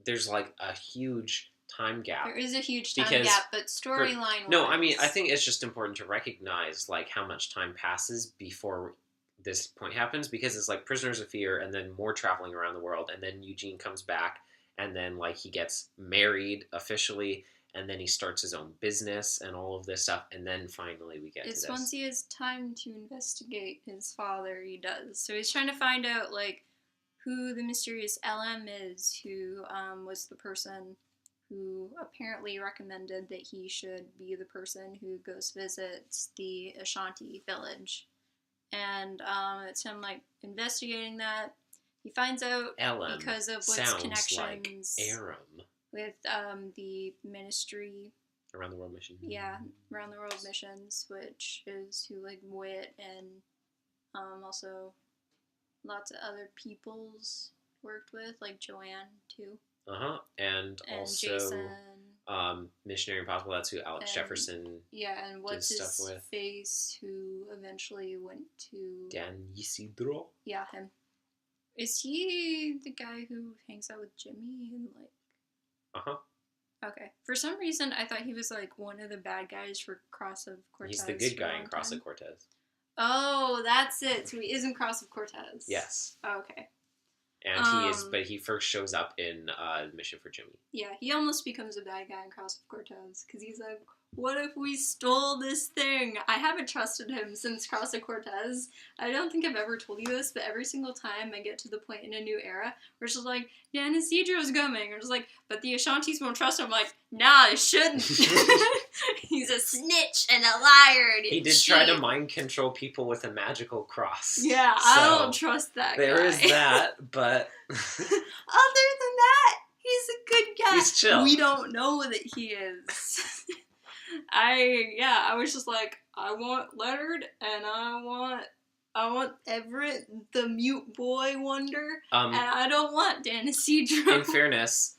there's, like, a huge time gap. There is a huge time gap, but storyline-wise... No, I mean, I think it's just important to recognize, like, how much time passes before this point happens, because it's, like, Prisoners of Fear, and then more traveling around the world, and then Eugene comes back, and then, like, he gets married officially, and then he starts his own business and all of this stuff, and then finally we get to this. It's once he has time to investigate his father, he does. So he's trying to find out, like, who the mysterious LM is, who was the person who apparently recommended that he should be the person who goes visits the Ashanti village. And it's him, like, investigating that. He finds out LM because of Wood's connections like Aram. With the ministry. Around the World Mission. Yeah, Around the World Missions, which is who, like, Wit and also lots of other peoples worked with, like Joanne, too. And also Jason. Missionary Impossible, that's who Alex Jefferson and what's his stuff with. Face, who eventually went to... Dan Isidro? Yeah, him. Is he the guy who hangs out with Jimmy and, like... Uh-huh. Okay. For some reason, I thought he was, like, one of the bad guys for Cross of Cortez. He's the good guy in Cross of Cortez. Oh, that's it. So he is in Cross of Cortez. Yes. Oh, okay. And he is, but he first shows up in Mission for Jimmy. Yeah, he almost becomes a bad guy in Cross of Cortez, because he's like, what if we stole this thing? I haven't trusted him since Cross of Cortez. I don't think I've ever told you this, but every single time I get to the point in a new era where it's just like, Dan Isidro's coming, or it's like, but the Ashantis won't trust him. I'm like, nah, they shouldn't. He's a snitch and a liar. And he did try to mind control people with a magical cross. Yeah, so I don't trust that guy. There is that, but... Other than that, he's a good guy. He's chill. We don't know that he is. I was just like, I want Leonard and I want Everett, the mute boy wonder, and I don't want Dan Isidro. In fairness,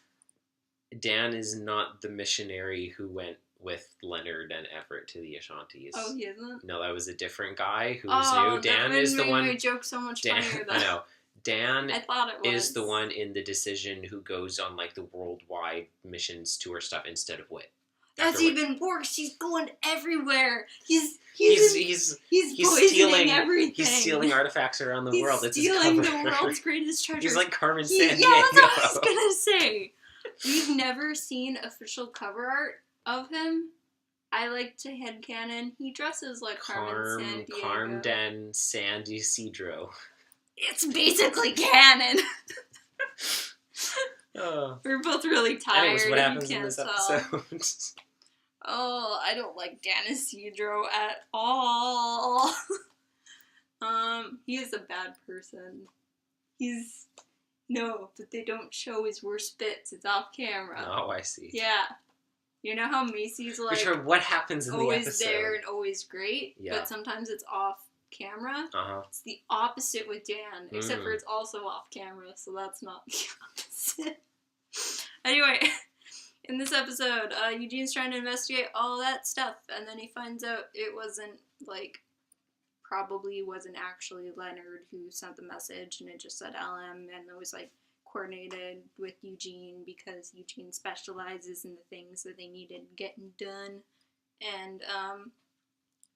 Dan is not the missionary who went with Leonard and Everett to the Ashantis. Oh, he isn't? No, that was a different guy who was new. Dan is the one. That made my joke so much funnier, though. I know. Dan I thought it was. is the one in the decision who goes on like the worldwide missions tour stuff instead of Whit. That's even worse. He's going everywhere. He's stealing everything. He's stealing artifacts around the world. It's stealing the world's greatest treasures. He's like Carmen Sandiego. Yeah, that's what I was gonna say. We've never seen official cover art of him. I like to headcanon. He dresses like Carmen Sandiego. Carmen Sandiego. It's basically canon. We're both really tired. Anyways, what happens in this episode? Oh, I don't like Dan Isidro at all. He is a bad person. But they don't show his worst bits. It's off camera. Oh, I see. Yeah. You know how Macy's like what happens in the episode? Always there and always great, but sometimes it's off camera. It's the opposite with Dan, except for it's also off camera, so that's not the opposite. Anyway, in this episode, Eugene's trying to investigate all that stuff, and then he finds out it probably wasn't actually Leonard who sent the message, and it just said LM, and it was coordinated with Eugene because Eugene specializes in the things that they needed getting done. And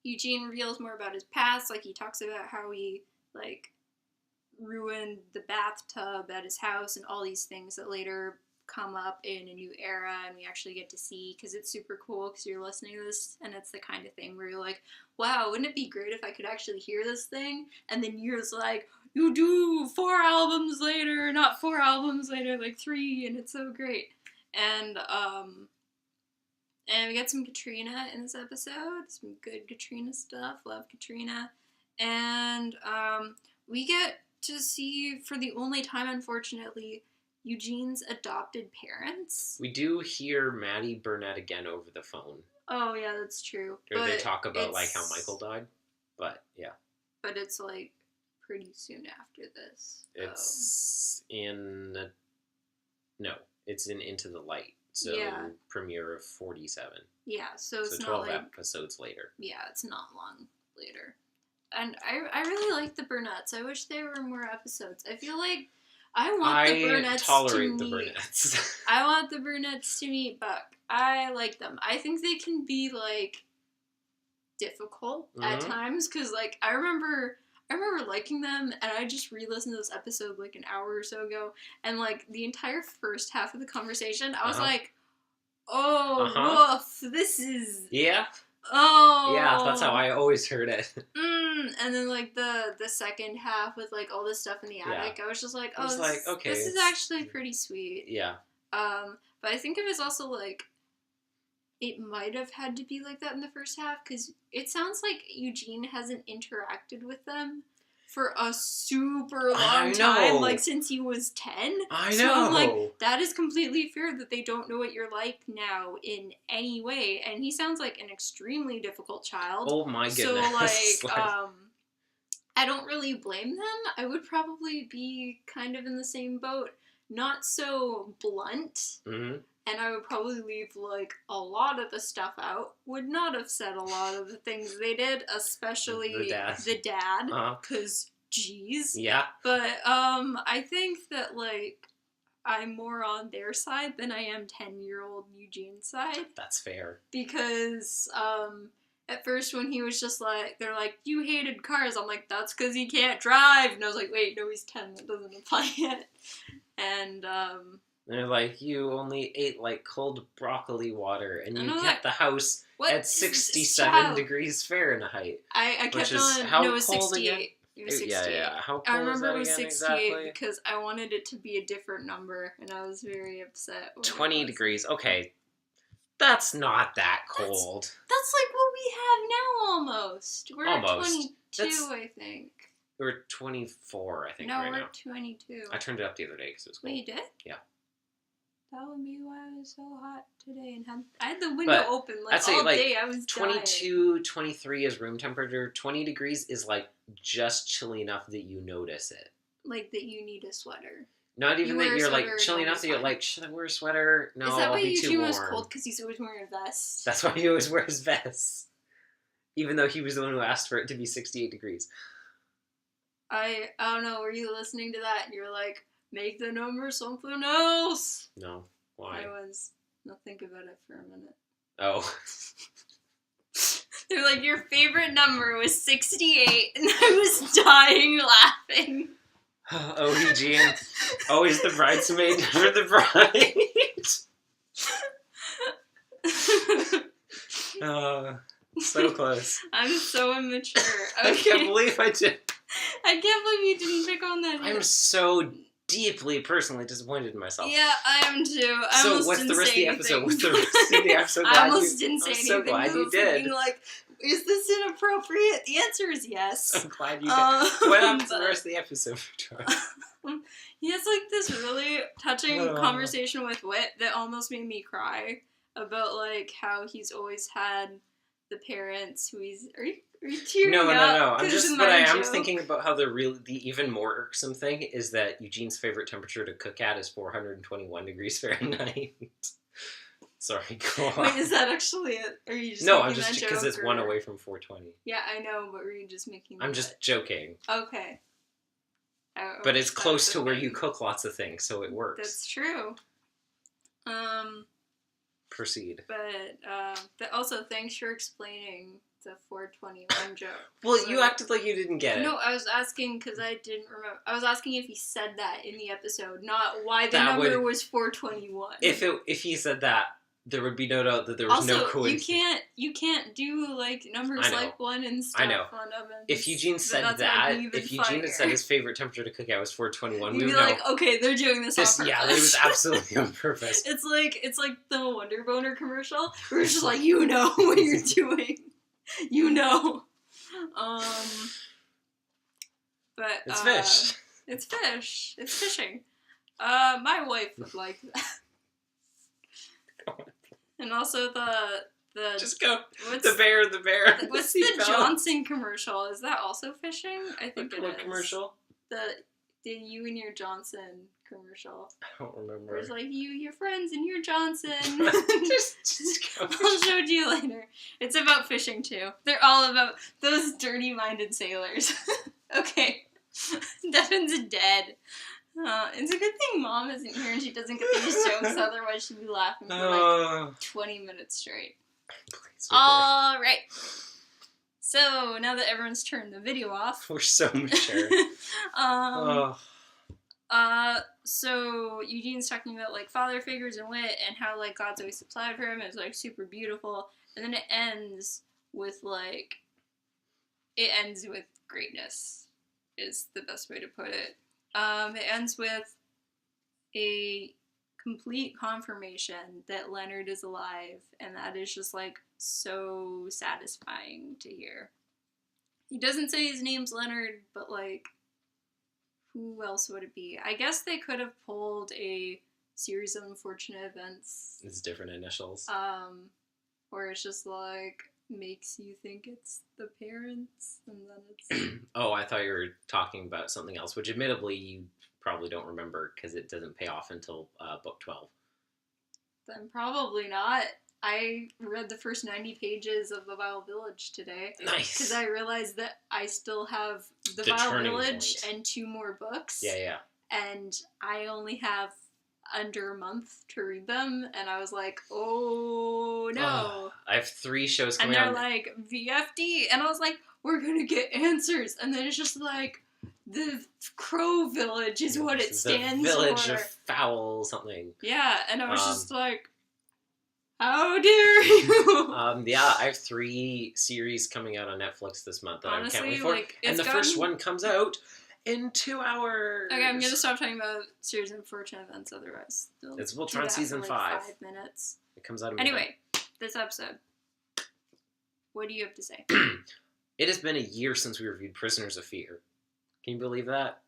Eugene reveals more about his past. He talks about how he ruined the bathtub at his house and all these things that later come up in a new era and we actually get to see, because it's super cool because you're listening to this and it's the kind of thing where you're like, wow, wouldn't it be great if I could actually hear this thing? And then you're just like, you do 4 albums later, not 4 albums later, 3, and it's so great. And we get some Katrina in this episode, some good Katrina stuff, love Katrina. And we get to see, for the only time, unfortunately, Eugene's adopted parents. We do hear Maddie Burnett again over the phone. Oh, yeah, that's true. Or they talk about, how Michael died. But, yeah. But it's, pretty soon after this. It's it's in Into the Light. So, premiere of 47. Yeah, so it's not 12 episodes later. Yeah, it's not long later. And I really like the Burnetts. I wish there were more episodes. I feel like I want the Burnetts I want the Burnetts to meet Buck. I like them. I think they can be, difficult at times. Because, I remember liking them, and I just re-listened to this episode, an hour or so ago. And, the entire first half of the conversation, I was like, oh, woof, this is... Yeah? Oh. Yeah, that's how I always heard it. And then, the second half with, all this stuff in the attic, I was just like, oh, this is actually pretty sweet. Yeah. But I think it was also, it might have had to be like that in the first half, because it sounds like Eugene hasn't interacted with them for a super long time, since he was 10. I know. So I'm like, that is completely fair that they don't know what you're like now in any way. And he sounds like an extremely difficult child. Oh my goodness. So, I don't really blame them. I would probably be kind of in the same boat. Not so blunt. Mm-hmm. And I would probably leave, a lot of the stuff out. Would not have said a lot of the things they did, especially the dad. Because, geez. Yeah. But, I think that, I'm more on their side than I am 10-year-old Eugene's side. That's fair. Because, at first when he was just like, they're like, you hated cars. I'm like, that's because he can't drive. And I was like, wait, no, he's 10. That doesn't apply yet. And, they're like, you only ate, like, cold broccoli water, and you kept the house at 67 degrees Fahrenheit. I kept on, no, it was 68. Again? It was 68. Yeah. How cold I remember it was 68 exactly? because I wanted it to be a different number, and I was very upset. 20 degrees. Okay. That's not that cold. That's like what we have now almost. We're almost. at 22, I think. We're 24, I think, no, right now. No, we're 22. I turned it up the other day because it was cold. Wait, you did? Yeah. That would be why it was so hot today. And I had the window open all day. I was 22, 23 is room temperature. 20 degrees is like just chilly enough that you notice it. Like that you need a sweater. Not even that you're like chilly enough that you're like, should I wear a sweater? No, is that I'll why be too warm. was cold? Because he's always wearing a vest. That's why he always wears vests. Even though he was the one who asked for it to be 68 degrees. I don't know. Were you listening to that and you're like, make the number something else? No. Why? I was. Now think about it for a minute. Oh. They're like, your favorite number was 68, and I was dying laughing. Oh, Eugene. Always the bridesmaid, never the bride. So close. I'm so immature. Okay. I can't believe I did. I can't believe you didn't pick on that. I'm so deeply personally disappointed in myself. Yeah, I am too. So what's the rest of the episode? What's the rest of the episode? I almost didn't say anything. I'm so glad you did. Like, is this inappropriate? The answer is yes. I'm glad you did. What happens to the rest of the episode? He has like this really touching conversation with Whit that almost made me cry about like how he's always had the parents who he's. Are you tearing No. up? I am thinking about how the even more irksome thing is that Eugene's favorite temperature to cook at is 421 degrees Fahrenheit. Sorry, go on. Wait, is that actually it? Or are you just I'm just because it's one away from 420. Yeah, I know, but were you just making? I'm just joking. Okay. But it's close to where you cook lots of things, so it works. That's true. Proceed. But also, thanks for explaining the 421 joke. Well, you acted like you didn't get it. No, I was asking because I didn't remember. I was asking if he said that in the episode, not why the number was 421. If he said that, there would be no doubt that there was also, no coincidence. You can't do like numbers like 1 and stuff. I know. On ovens. If Eugene said that, if Eugene had said his favorite temperature to cook at was 421, we would be like, okay, they're doing this on purpose. Yeah, it was absolutely on purpose. It's like the Wonder Boner commercial. Where it's just like, you know what you're doing. You know. But it's fish. It's fish. It's fishing. My wife would like that. And also the just go. The bear. What's the Johnson commercial? Is that also fishing? I think it is. What commercial? The you and your Johnson commercial. I don't remember. Where it's like you, your friends, and your Johnson. just go. I'll show it to you later. It's about fishing too. They're all about those dirty-minded sailors. Okay, Devin's dead. It's a good thing Mom isn't here and she doesn't get these jokes, otherwise she'd be laughing for like 20 minutes straight. Alright. So, now that everyone's turned the video off. We're so mature. So Eugene's talking about like father figures and Whit and how like God's always supplied for him. It's like super beautiful. And then it ends with greatness is the best way to put it. It ends with a complete confirmation that Leonard is alive, and that is just, like, so satisfying to hear. He doesn't say his name's Leonard, but, like, who else would it be? I guess they could have pulled a series of unfortunate events. It's different initials. Where it's just, like, makes you think it's the parents, and then it's... Oh, I thought you were talking about something else, which admittedly you probably don't remember because it doesn't pay off until book 12. Then probably not. I read the first 90 pages of The Vile Village today. Nice. Because I realized that I still have The Vile Village and 2 more books. Yeah. And I only have under a month to read them, and I was like, oh no. I have 3 shows coming out. out. And they're like, VFD, and I was like, we're gonna get answers, and then it's just like, the Crow Village is what it stands for. The Village of Fowl something. Yeah, and I was just like, how dare you? Yeah, I have 3 series coming out on Netflix this month that Honestly, I can't wait for. Like, and the first one comes out in 2 hours. Okay, I'm gonna stop talking about series of unfortunate events, otherwise it's Voltron season 5. 5 minutes. It comes out anyway, this episode. What do you have to say? It has been a year since we reviewed Prisoners of Fear. Can you believe that?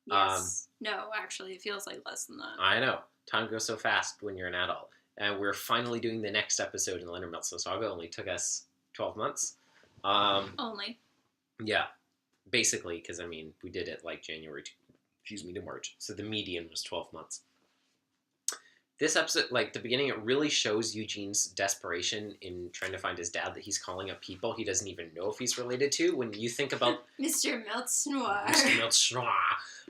Yes. No, actually, it feels like less than that. I know. Time goes so fast when you're an adult. And we're finally doing the next episode in Leonard Meltzer Saga. It only took us 12 months. Only. Yeah. Basically, because, I mean, we did it like January to March. So the median was 12 months. This episode, like, the beginning, it really shows Eugene's desperation in trying to find his dad, that he's calling up people he doesn't even know if he's related to. When you think about... Mr. Meltznoir. Mr. Meltznoir.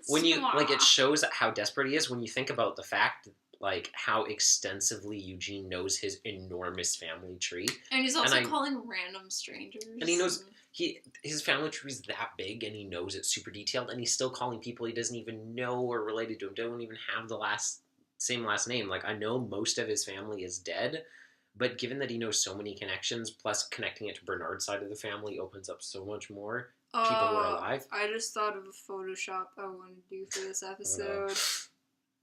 When you, like, it shows how desperate he is when you think about the fact, like, how extensively Eugene knows his enormous family tree. And he's also calling random strangers. And he knows... His family tree is that big, and he knows it's super detailed, and he's still calling people he doesn't even know or related to him, don't even have the same last name. Like, I know most of his family is dead, but given that he knows so many connections, plus connecting it to Bernard's side of the family opens up so much more people who are alive. I just thought of a Photoshop I want to do for this episode.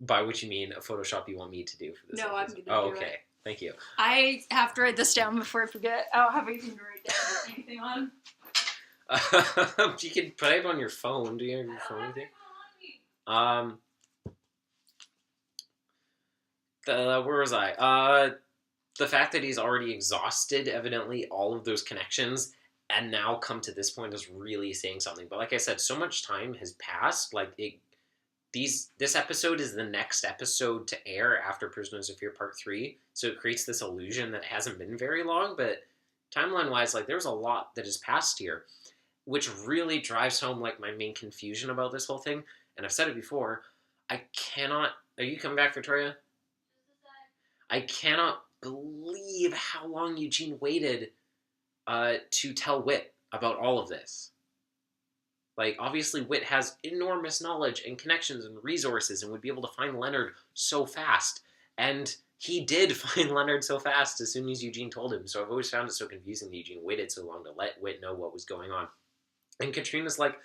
By which you mean a Photoshop you want me to do for this episode? No, I'm going to do okay. it. Thank you. I have to write this down before I forget. I don't have anything to write down anything on. You can put it on your phone. Do you have your phone with you? Where was I? The fact that he's already exhausted, evidently, all of those connections, and now come to this point is really saying something. But like I said, so much time has passed. Like, this episode is the next episode to air after Prisoners of Fear Part 3, so it creates this illusion that it hasn't been very long, but timeline-wise, like, there's a lot that has passed here, which really drives home, like, my main confusion about this whole thing. And I've said it before, I cannot... Are you coming back, Victoria? I cannot believe how long Eugene waited to tell Whit about all of this. Like, obviously, Whit has enormous knowledge and connections and resources and would be able to find Leonard so fast. And he did find Leonard so fast as soon as Eugene told him. So I've always found it so confusing that Eugene waited so long to let Whit know what was going on. And Katrina's like,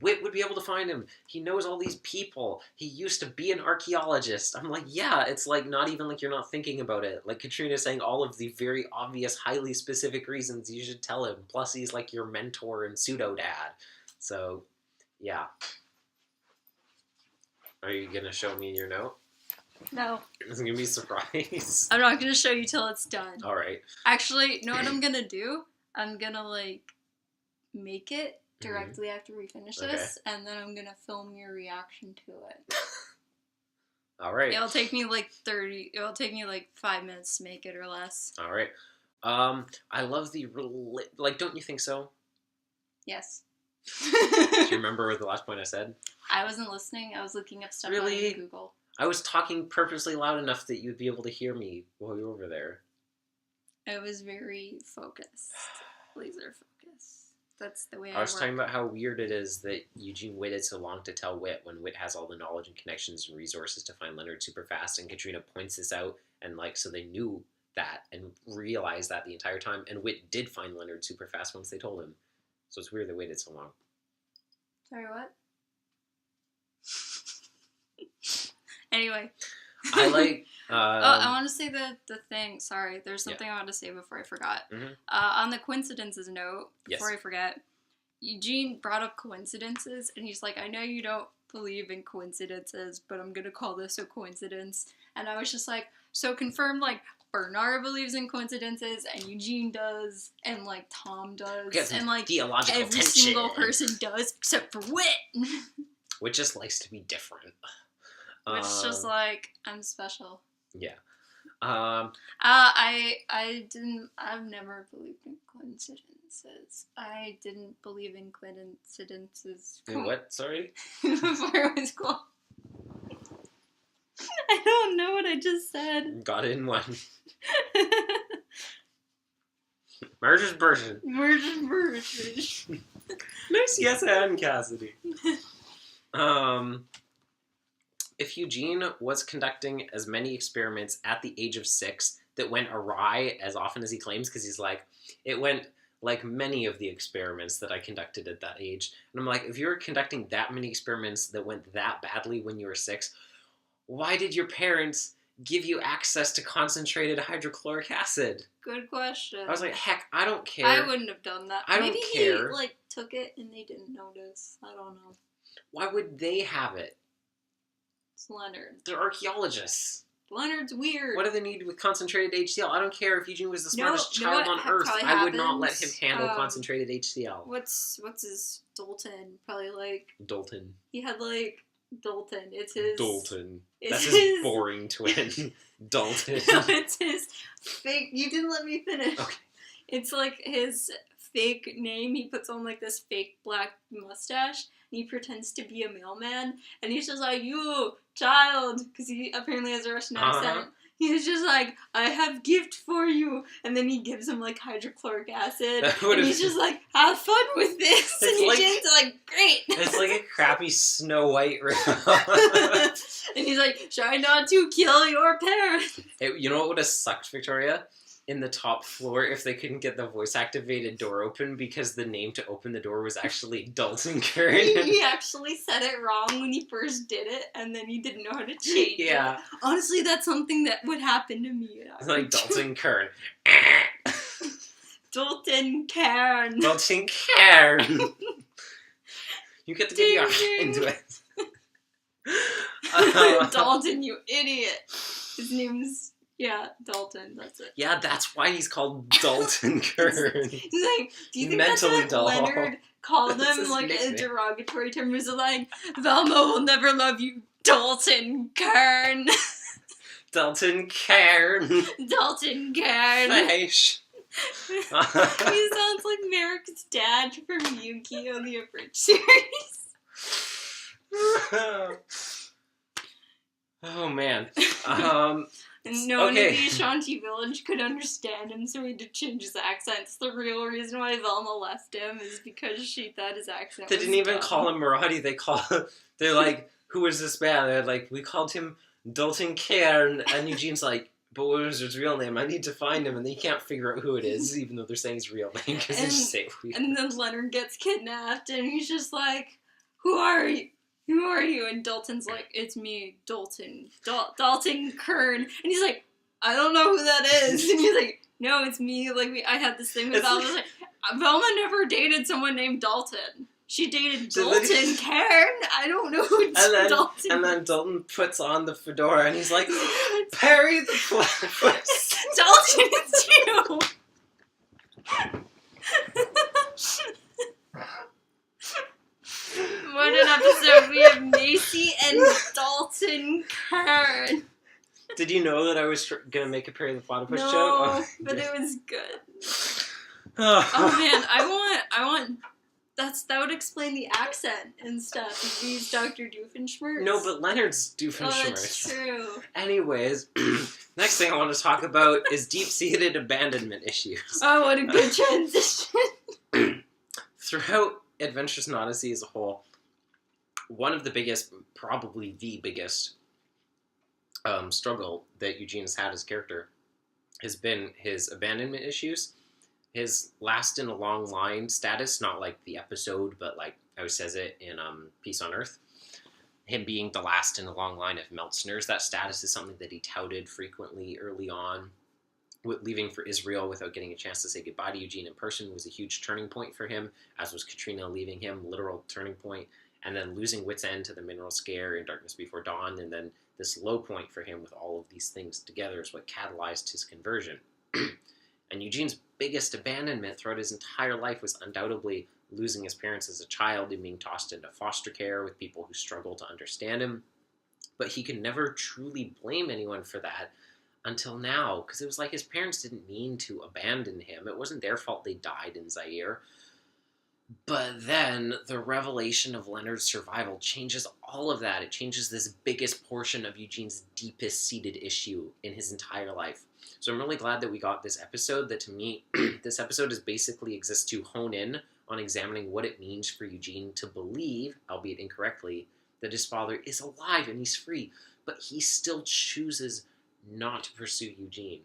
Whit would be able to find him. He knows all these people. He used to be an archaeologist. I'm like, yeah, it's like not even like you're not thinking about it. Like Katrina's saying all of the very obvious, highly specific reasons you should tell him. Plus he's like your mentor and pseudo-dad. So, yeah. Are you going to show me your note? No. It's going to be a surprise. I'm not going to show you till it's done. All right. Actually, you know what I'm going to do? I'm going to, like, make it directly after we finish this, and then I'm going to film your reaction to it. All right. It'll take me, like, 5 minutes to make it or less. All right. I love the, like, don't you think so? Yes. Do you remember the last point I said? I wasn't listening. I was looking up stuff on Google. I was talking purposely loud enough that you'd be able to hear me while you were over there. I was very focused. Laser focused. That's the way I was talking about how weird it is that Eugene waited so long to tell Whit when Whit has all the knowledge and connections and resources to find Leonard super fast, and Katrina points this out, and like, so they knew that and realized that the entire time, and Whit did find Leonard super fast once they told him. So it's weird they waited so long. Sorry, what? Anyway. I like... I want to say the thing. Sorry, there's something I want to say before I forgot. Mm-hmm. On the coincidences note, before I forget, Eugene brought up coincidences, and he's like, I know you don't believe in coincidences, but I'm going to call this a coincidence. And I was just like, so confirmed, like, Bernard believes in coincidences, and Eugene does, and, like, Tom does, and, like, every single person does, except for Whit. Which just likes to be different. Which is just like, I'm special. Yeah. I've never believed in coincidences. I didn't believe in coincidences. In what? Sorry? Before it was cool. I don't don't know what I just said. Got it in one. Merger's version. Nice yes and, Cassidy. If Eugene was conducting as many experiments at the age of 6 that went awry as often as he claims, because he's like, it went like many of the experiments that I conducted at that age. And I'm like, if you were conducting that many experiments that went that badly when you were 6, why did your parents give you access to concentrated hydrochloric acid? Good question. I was like, heck, I don't care. I wouldn't have done that. I don't care. Maybe he, took it and they didn't notice. I don't know. Why would they have it? It's Leonard. They're archaeologists. Leonard's weird. What do they need with concentrated HCl? I don't care if Eugene was the smartest child on Earth. I would not let him handle concentrated HCl. What's his Dullton? Probably Dullton. He had Dullton. It's his Dullton. That's his boring twin. Dullton. No, it's his fake. You didn't let me finish. Okay. It's his fake name. He puts on this fake black mustache. And he pretends to be a mailman, and he's just like, "You child," because he apparently has a Russian accent. He's just like, "I have gift for you," and then he gives him hydrochloric acid, and he's just like, "Have fun with this," and Eugene's "Great." It's like a crappy Snow White ripoff. And he's like, "Try not to kill your parents." You know what would have sucked, Victoria? In the top floor, if they couldn't get the voice-activated door open because the name to open the door was actually Dullton Këàrn. He actually said it wrong when he first did it, and then he didn't know how to change it. Honestly, that's something that would happen to me. It's like Dullton Këàrn. Dullton Këàrn. Dullton Këàrn. You get to get your into it. Dullton, you idiot. His name's... Yeah, Dullton, that's it. Yeah, that's why he's called Dullton Këàrn. He's like, do you think mentally that's what Leonard called him, a derogatory term? He was like, Velma will never love you, Dullton Këàrn. Dullton Këàrn. Dullton Këàrn. Nice. He sounds like Merrick's dad from Yu-Gi-Oh! The Abridged series. Oh, man. And no one in the Ashanti village could understand him, so he had to change his accent. It's the real reason why Velma left him, is because she thought his accent They was didn't even dumb. call him Marathi, they're like, who is this man? They're like, we called him Dullton Këàrn, and Eugene's like, but what was his real name? I need to find him, and they can't figure out who it is, even though they're saying his real name, because they just say weird. And then Leonard gets kidnapped, and he's just like, who are you? Who are you? And Dullton's like, it's me, Dullton. Dullton Këàrn. And he's like, I don't know who that is. And he's like, no, it's me. I had this thing with Velma. Like, Velma never dated someone named Dalton. She dated Dullton Këàrn. I don't know who Dullton is. And then Dullton puts on the fedora, and he's like, Perry the Platypus. Dullton, it's you. What an episode. We have Macy and Dullton Këàrn. Did you know that I was going to make a Perry the Platypus joke? No, but it was good. Oh man, I want that would explain the accent and stuff. If he's Dr. Doofenshmirtz. No, but Leonard's Doofenshmirtz. Oh, that's true. Anyways, next thing I want to talk about is deep-seated abandonment issues. Oh, what a good transition. Throughout Adventures in Odyssey as a whole, one of the biggest, probably the biggest, struggle that Eugene has had as a character has been his abandonment issues. His last in a long line status, not like the episode, but like how he says it in Peace on Earth. Him being the last in a long line of Meltzners, that status is something that he touted frequently early on. Leaving for Israel without getting a chance to say goodbye to Eugene in person was a huge turning point for him, as was Katrina leaving him, literal turning point. And then losing Wit's End to the mineral scare in Darkness Before Dawn, and then this low point for him with all of these things together is what catalyzed his conversion. And Eugene's biggest abandonment throughout his entire life was undoubtedly losing his parents as a child and being tossed into foster care with people who struggle to understand him. But he could never truly blame anyone for that until now, because it was like his parents didn't mean to abandon him. It wasn't their fault they died in Zaire. But then the revelation of Leonard's survival changes all of that. It changes this biggest portion of Eugene's deepest seated issue in his entire life. So I'm really glad that we got this episode, that to me, this episode is basically exists to hone in on examining what it means for Eugene to believe, albeit incorrectly, that his father is alive and he's free. But he still chooses not to pursue Eugene.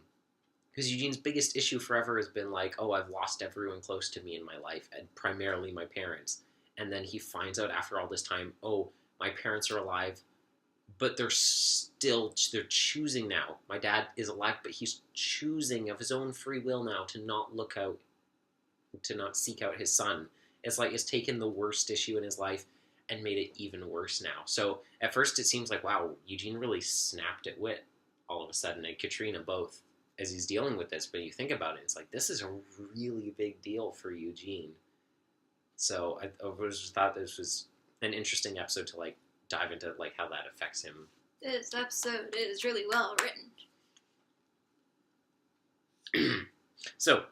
Because Eugene's biggest issue forever has been like, oh, I've lost everyone close to me in my life, and primarily my parents. And then he finds out after all this time, oh, my parents are alive, but they're choosing now. My dad is alive, but he's choosing of his own free will now to not seek out his son. It's like it's taken the worst issue in his life and made it even worse now. So at first it seems like, wow, Eugene really snapped at wit all of a sudden, and Katrina both, as he's dealing with this. But you think about it, it's like, this is a really big deal for Eugene. So I just thought this was an interesting episode to like dive into like how that affects him. This episode is really well written. So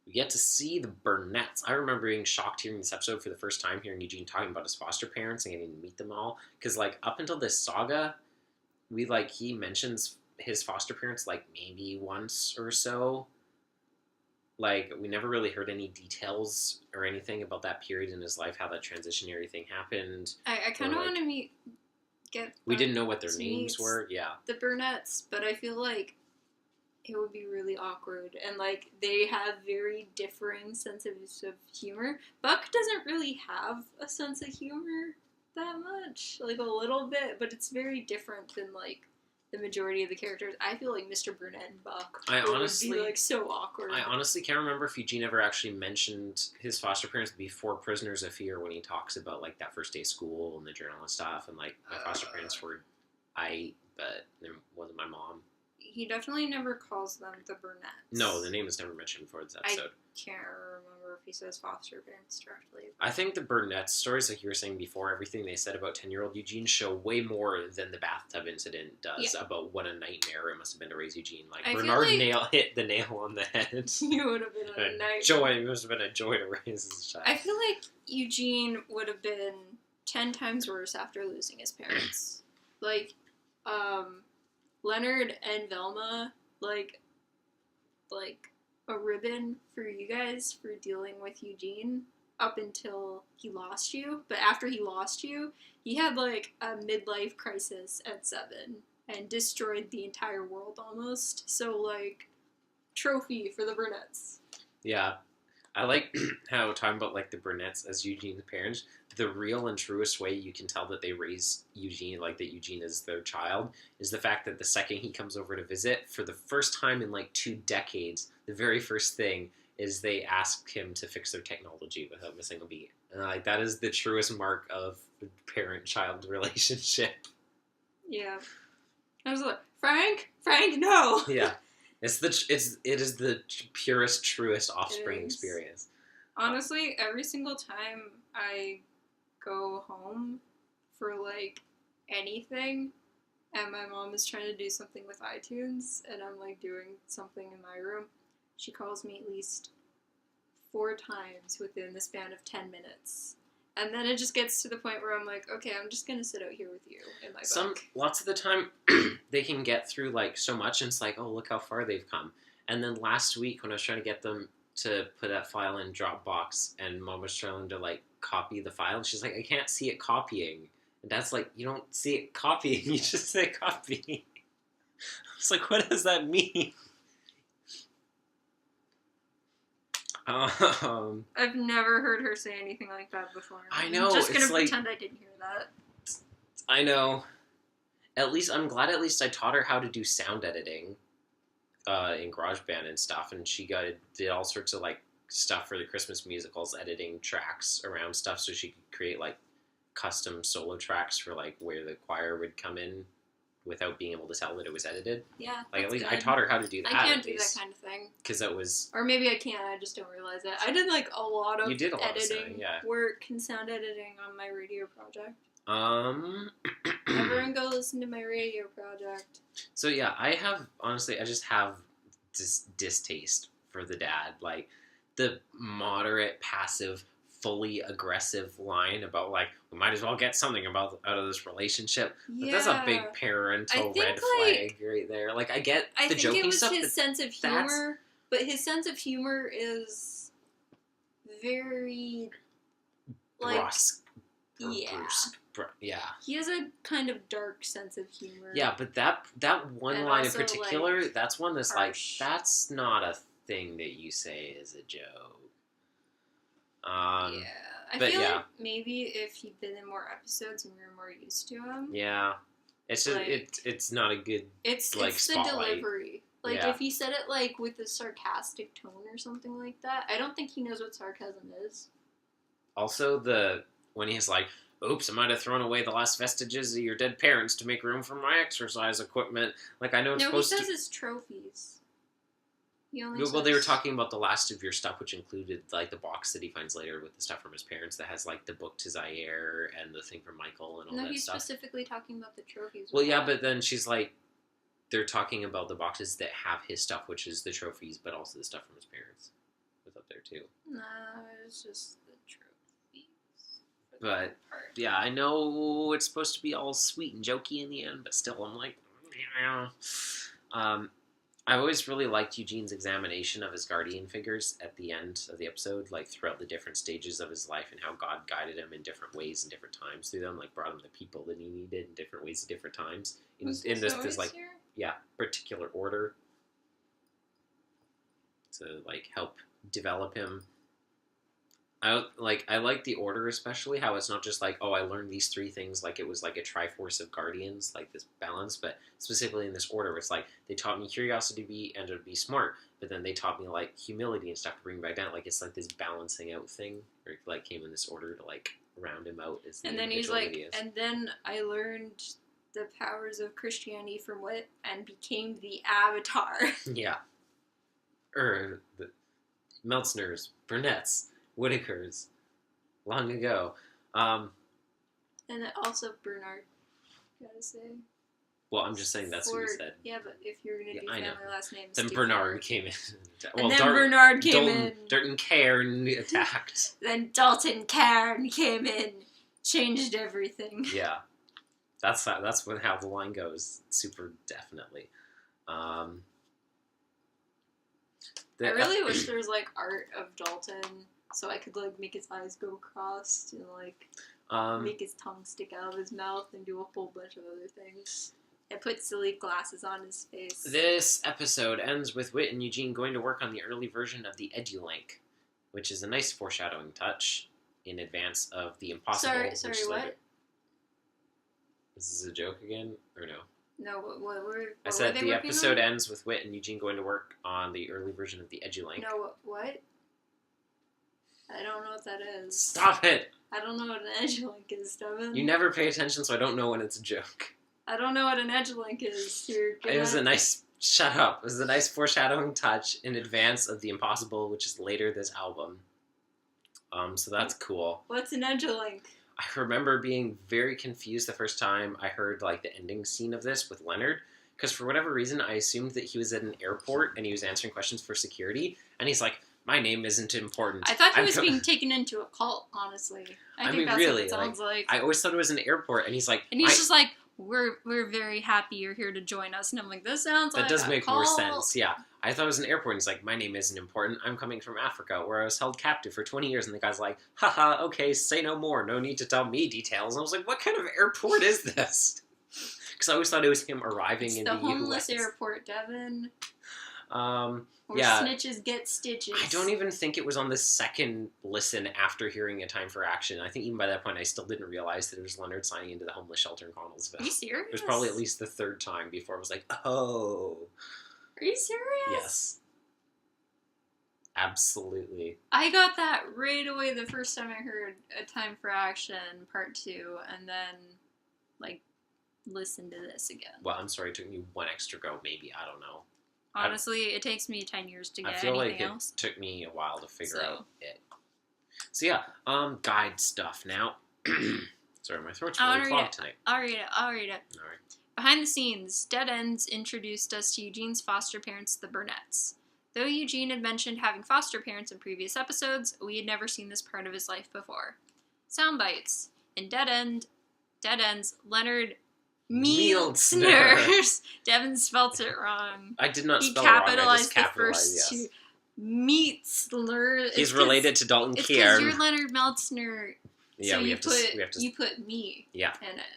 we get to see the Burnetts. I remember being shocked hearing this episode for the first time, hearing Eugene talking about his foster parents and getting to meet them all. Because like up until this saga, he mentions his foster parents like maybe once or so. Like we never really heard any details or anything about that period in his life, how that transitionary thing happened. I kind of want to we didn't know what their names were. Yeah, the Burnetts, but I feel like it would be really awkward, and like they have very differing senses of humor. Buck doesn't really have a sense of humor that much, like a little bit, but it's very different than like the majority of the characters. I feel like Mr. Burnett and Buck would be like so awkward. I honestly can't remember if Eugene ever actually mentioned his foster parents before Prisoners of Fear, when he talks about like that first day of school and the journal and stuff, and like my foster parents were but it wasn't my mom. He definitely never calls them the Burnetts. No, the name is never mentioned before this episode. I can't remember if he says foster parents directly. I think the Burnett stories, like you were saying before, everything they said about 10-year-old Eugene show way more than the bathtub incident does about what a nightmare it must have been to raise Eugene. Like, Bernard hit the nail on the head. You would have been a nightmare. It must have been a joy to raise his child. I feel like Eugene would have been 10 times worse after losing his parents. Like, Leonard and Velma, like a ribbon for you guys for dealing with Eugene up until he lost you. But after he lost you, he had like a midlife crisis at 7 and destroyed the entire world almost. So like, trophy for the Burnetts. Yeah. I like how talking about like the Burnetts as Eugene's parents, the real and truest way you can tell that they raise Eugene, like that Eugene is their child, is the fact that the second he comes over to visit, for the first time in like 2 decades, the very first thing is they ask him to fix their technology without missing a beat. And like that is the truest mark of the parent-child relationship. Yeah. I was like, Frank, no. Yeah. It is the purest, truest offspring experience. Honestly, every single time I go home for like anything, and my mom is trying to do something with iTunes, and I'm like doing something in my room, she calls me at least 4 times within the span of 10 minutes. And then it just gets to the point where I'm like, okay, I'm just going to sit out here with you in my book. Lots of the time, they can get through, like, so much, and it's like, oh, look how far they've come. And then last week, when I was trying to get them to put that file in Dropbox, and Mom was trying to, like, copy the file, and she's like, I can't see it copying. And Dad's like, you don't see it copying, you just say copy. I was like, what does that mean? I've never heard her say anything like that before. I know. I'm just gonna pretend I didn't hear that. I know. I'm glad at least I taught her how to do sound editing in GarageBand and stuff, and she did all sorts of like stuff for the Christmas musicals, editing tracks around stuff, so she could create like custom solo tracks for like where the choir would come in without being able to tell that it was edited. Yeah, like at least good. I taught her how to do that. I can't do that kind of thing because that was, or maybe I can. I just don't realize it. I did like a lot of editing work and sound editing on my radio project. Everyone go listen to my radio project. So yeah, I just have this distaste for the dad. Like the moderate, passive, fully aggressive line about, like, we might as well get something out of this relationship. Like, that's a big parental red flag right there. Like, I get the joking stuff. I think it was his sense of humor, but his sense of humor is very, like... Brusque. Yeah. He has a kind of dark sense of humor. Yeah, but that one and line in particular, like, that's one that's harsh. Like, that's not a thing that you say is a joke. I feel like maybe if he'd been in more episodes and we were more used to him. Yeah. It's just, like, it's not a good, it's like, it's the spotlight. delivery. Like, if he said it, like, with a sarcastic tone or something like that, I don't think he knows what sarcasm is. Also, when he's like, oops, I might have thrown away the last vestiges of your dead parents to make room for my exercise equipment. Like, I know it's supposed to... No, he says his trophies. Well, they were talking about the last of your stuff, which included, like, the box that he finds later with the stuff from his parents that has, like, the book to Zaire and the thing from Michael and all that stuff. No, he's specifically talking about the trophies. Well, yeah, but then she's like, they're talking about the boxes that have his stuff, which is the trophies, but also the stuff from his parents. Was up there, too. No, it's just the trophies. But, yeah, I know it's supposed to be all sweet and jokey in the end, but still, I'm like, yeah. I always really liked Eugene's examination of his guardian figures at the end of the episode, like, throughout the different stages of his life and how God guided him in different ways and different times through them, like, brought him the people that he needed in different ways at different times. In this like, particular order to, like, help develop him. I like the order, especially how it's not just like, oh, I learned these 3 things, like it was like a triforce of guardians, like this balance, but specifically in this order, it's like they taught me curiosity and to be smart, but then they taught me like humility and stuff to bring back down. Like it's like this balancing out thing, or it, like came in this order to like round him out as the and then he's like, and then I learned the powers of Christianity from what and became the Avatar. Yeah, or the Meltzner's, Burnett's, Whitakers, long ago. And then also Bernard, gotta say. Well, I'm just saying that's what you said. Yeah, but if you're going to do family last names... Then Bernard came in. Well, Bernard came in. Dullton Këàrn attacked. Then Dullton Këàrn came in, changed everything. Yeah. That's how the line goes, super definitely. I really wish there was, like, art of Dullton... So I could, like, make his eyes go across and, like, make his tongue stick out of his mouth and do a whole bunch of other things. And put silly glasses on his face. This episode ends with Whit and Eugene going to work on the early version of the EduLink, which is a nice foreshadowing touch in advance of the impossible. Sorry, what? Is this a joke again, or no? No, what I said the episode ends with Whit and Eugene going to work on the early version of the EduLink. No, what? I don't know what that is. Stop it! I don't know what an EduLink is, Devin. You never pay attention, so I don't know when it's a joke. I don't know what an EduLink is. It was a nice... Shut up. It was a nice foreshadowing touch in advance of the impossible, which is later this album. So that's cool. What's an EduLink? I remember being very confused the first time I heard, like, the ending scene of this with Leonard, because for whatever reason, I assumed that he was at an airport and he was answering questions for security, and he's like, my name isn't important. I thought he was being taken into a cult, honestly. I think that's really, what it sounds like. I always thought it was an airport, and he's like... And he's just like, we're very happy you're here to join us. And I'm like, this sounds like a cult. That does make more sense, yeah. I thought it was an airport, and he's like, my name isn't important. I'm coming from Africa, where I was held captive for 20 years. And the guy's like, haha, okay, say no more. No need to tell me details. And I was like, what kind of airport is this? Because I always thought it was him arriving in the U.S. the homeless airport, Devin. Or yeah. snitches get stitches. I don't even think it was on the second listen after hearing A Time for Action. I think even by that point I still didn't realize that it was Leonard signing into the homeless shelter in Connellsville. Are you serious? It was probably at least the 3rd time before I was like, oh. Are you serious? Yes. Absolutely. I got that right away the first time I heard A Time for Action Part 2, and then, like, listened to this again. Well, I'm sorry it took me one extra go, maybe. I don't know. Honestly, it takes me 10 years to get anything else. I feel like else. It took me a while to figure out it. So yeah, guide stuff now. Sorry, my throat's really clogged tonight. I'll read it. All right. Behind the scenes, Dead Ends introduced us to Eugene's foster parents, the Burnetts. Though Eugene had mentioned having foster parents in previous episodes, we had never seen this part of his life before. Sound bites. In Dead Ends, Leonard Mielzner. Devin spelt it wrong. I did not spell it wrong. I just capitalized the first two. Mielzner. He's related to Dullton Këàrn. It's because you're Leonard Meltzner. Yeah, so we you have to put me in it.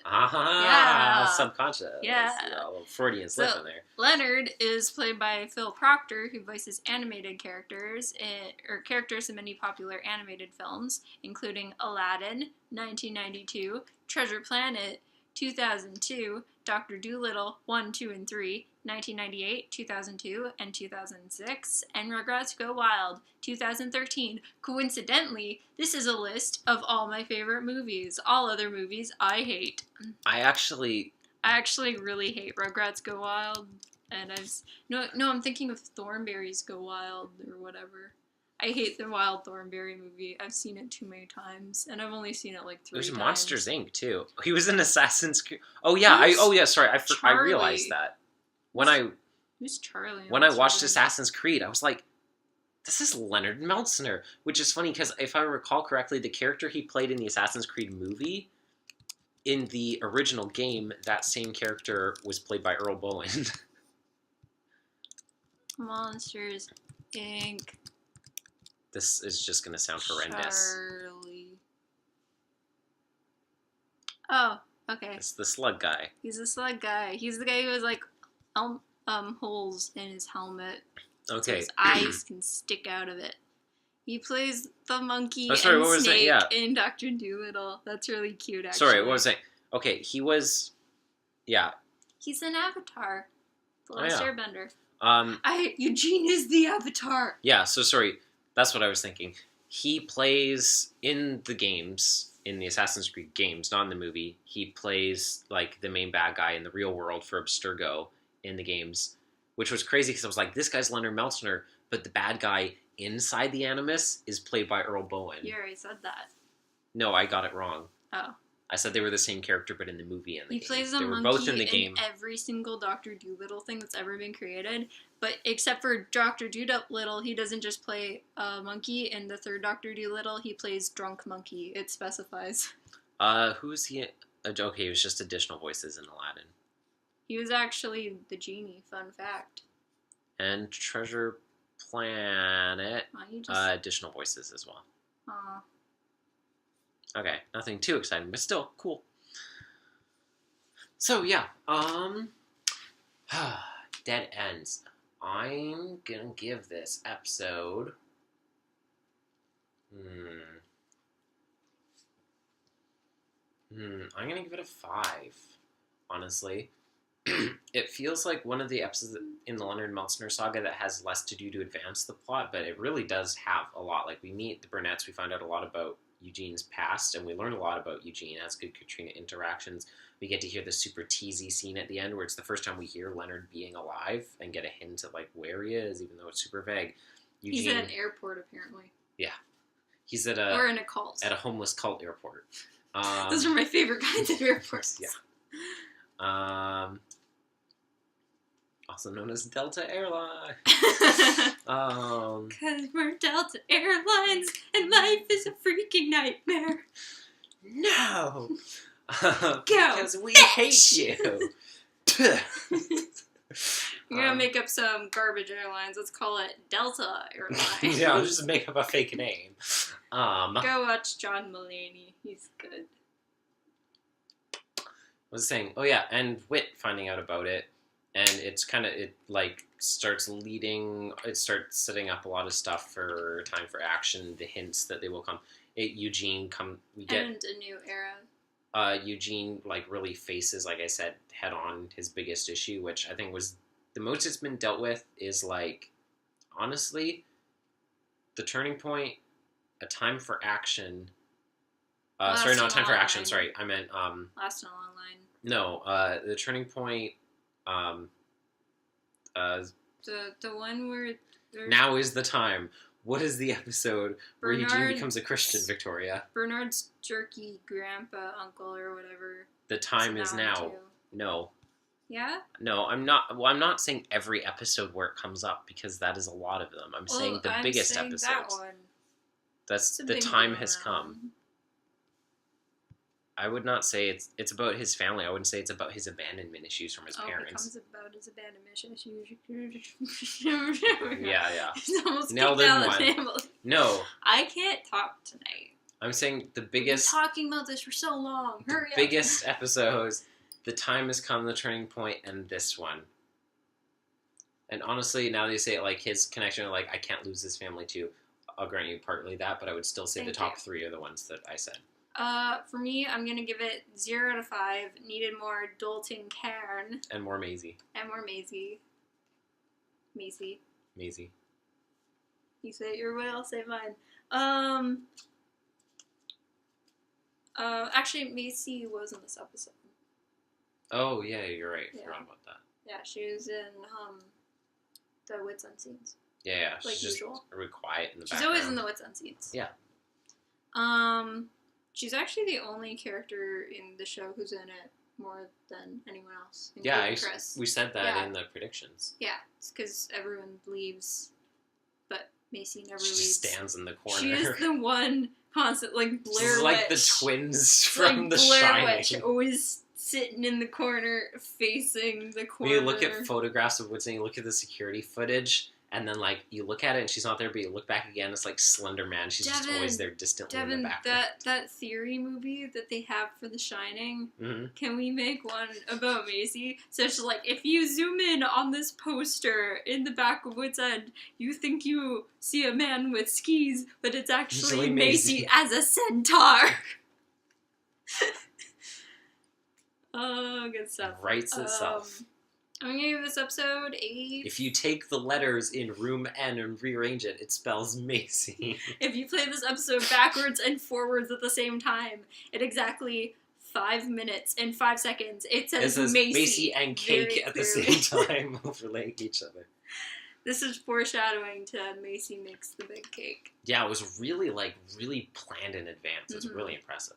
Yeah. Subconscious. Yeah. A little Freudian slip in there. Leonard is played by Phil Proctor, who voices animated characters in many popular animated films, including Aladdin, 1992, Treasure Planet, 2002, Dr. Dolittle 1, 2, and 3, 1998, 2002, and 2006, and Rugrats Go Wild, 2013. Coincidentally, this is a list of all my favorite movies. All other movies I hate. I actually really hate Rugrats Go Wild, and I'm thinking of Thornberrys Go Wild or whatever. I hate the Wild Thornberry movie. I've seen it too many times, and I've only seen it like 3 times. It was Monsters Inc. too. He was in Assassin's Creed. Oh yeah, sorry, I realized that Who's Charlie? When I watched Assassin's Creed, I was like, this is Leonard Meltzner, which is funny because if I recall correctly, the character he played in the Assassin's Creed movie, in the original game, that same character was played by Earl Bowen. Monsters Inc. This is just going to sound horrendous. Charlie. Oh, okay. It's the slug guy. He's the slug guy. He's the guy who has like holes in his helmet. Okay. So his eyes can stick out of it. He plays the monkey and snake in Dr. Dolittle. That's really cute, actually. Sorry, what was I saying? Okay, he was... Yeah. He's an avatar. The Last Airbender. Eugene is the avatar. Yeah, so sorry. That's what I was thinking. He plays in the games, in the Assassin's Creed games, not in the movie. He plays like the main bad guy in the real world for Abstergo in the games, which was crazy because I was like, this guy's Leonard Meltzner, but the bad guy inside the Animus is played by Earl Bowen. You already said that. No, I got it wrong. Oh. I said they were the same character, but in the movie and the game. He plays a monkey both in the game. Every single Dr. Dolittle thing that's ever been created. But except for Dr. Dolittle, he doesn't just play a monkey. In the third Dr. Dolittle, he plays Drunk Monkey. It specifies. Who's he? Okay, it was just additional voices in Aladdin. He was actually the genie, fun fact. And Treasure Planet, additional voices as well. Aw. Okay, nothing too exciting, but still cool. So yeah, Dead Ends. I'm gonna give this episode. I'm gonna give it a 5. Honestly, it feels like one of the episodes in the Leonard Meltzner saga that has less to do to advance the plot, but it really does have a lot. Like we meet the Burnett's, we find out a lot about Eugene's past, and we learn a lot about Eugene as good Katrina interactions. We get to hear the super teasy scene at the end where it's the first time we hear Leonard being alive and get a hint at like where he is, even though it's super vague. Eugene, he's at an airport apparently. Yeah, he's in a cult, at a homeless cult airport. Those are my favorite kinds of airports. Yeah. Also known as Delta Airlines. Cause we're Delta Airlines and life is a freaking nightmare. No! Go! Because we hate you. You're gonna make up some garbage airlines. Let's call it Delta Airlines. Yeah, I'll just make up a fake name. Go watch John Mulaney. He's good. I was saying, oh yeah, and Whit finding out about it. And it's kind of, starts setting up a lot of stuff for Time for Action, the hints that they will come. And a new era. Eugene, really faces, like I said, head on his biggest issue, which I think was the most it's been dealt with is, honestly, the turning point, A Time for Action. Sorry, not Time for Action, sorry. I meant, Last in a Long Line. No, the turning point... the one where Now is the Time. What is the episode where Eugene becomes a Christian, Victoria? Bernard's jerky grandpa, uncle, or whatever. The time is now. No. Yeah? No, I'm not. Well, I'm not saying every episode where it comes up, because that is a lot of them. I'm saying the biggest episodes. That one. That's the time has come. I would not say it's about his family. I wouldn't say it's about his abandonment issues from his parents. It becomes about his abandonment issues. Yeah. It's almost nailed in one. Family. No. I can't talk tonight. I'm saying the biggest... We've been talking about this for so long. Hurry up. Biggest episodes, the time has come, the turning point, and this one. And honestly, now that you say it, like, his connection, like, I can't lose his family too. I'll grant you partly that, but I would still say the top 3 are the ones that I said. For me, I'm going to give it 0 out of 5. Needed more Dullton Këàrn. And more Maisie. Maisie. You say your way, I'll say mine. Actually, Maisie was in this episode. Oh, yeah, you're right. I forgot about that. Yeah, she was in, the Wits End scenes. Yeah, like she's usual. Just really quiet in the background. She's always in the Wits End scenes. Yeah. She's actually the only character in the show who's in it more than anyone else. Yeah, we said that in the predictions. Yeah, it's because everyone leaves, but Macy never leaves. She just stands in the corner. She is the one constant, like Blair She's like Witch. the twins from like The Blair Shining. Witch, always sitting in the corner, facing the corner. You look at photographs of Woods and you look at the security footage, and then, like, you look at it and she's not there, but you look back again, it's like Slender Man. She's just always there distantly in the background. that theory movie that they have for The Shining, mm-hmm. Can we make one about Macy? So it's like, if you zoom in on this poster in the back of Woods End, you think you see a man with skis, but it's actually Macy as a centaur. Oh, good stuff. Writes itself. I'm going to give this episode 8. If you take the letters in room N and rearrange it, it spells Macy. If you play this episode backwards and forwards at the same time, at exactly 5 minutes and 5 seconds, it says Macy and cake at the same time overlaying each other. This is foreshadowing to Macy makes the big cake. Yeah, it was really planned in advance. It's really impressive.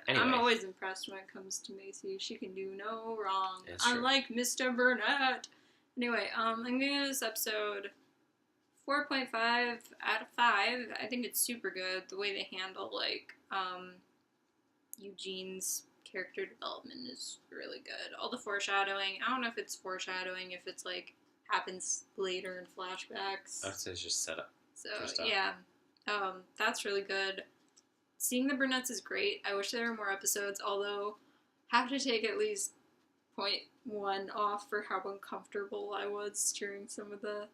Anyway. I'm always impressed when it comes to Macy. She can do no wrong. Unlike Mr. Burnett. Anyway, I'm going to give this episode 4.5 out of 5. I think it's super good. The way they handle, like, Eugene's character development is really good. All the foreshadowing. I don't know if it's foreshadowing, if it's, like, happens later in flashbacks. I'd say it's just set up. So, yeah. That's really good. Seeing the Burnett's is great. I wish there were more episodes, although I have to take at least 0.1 off for how uncomfortable I was during some of the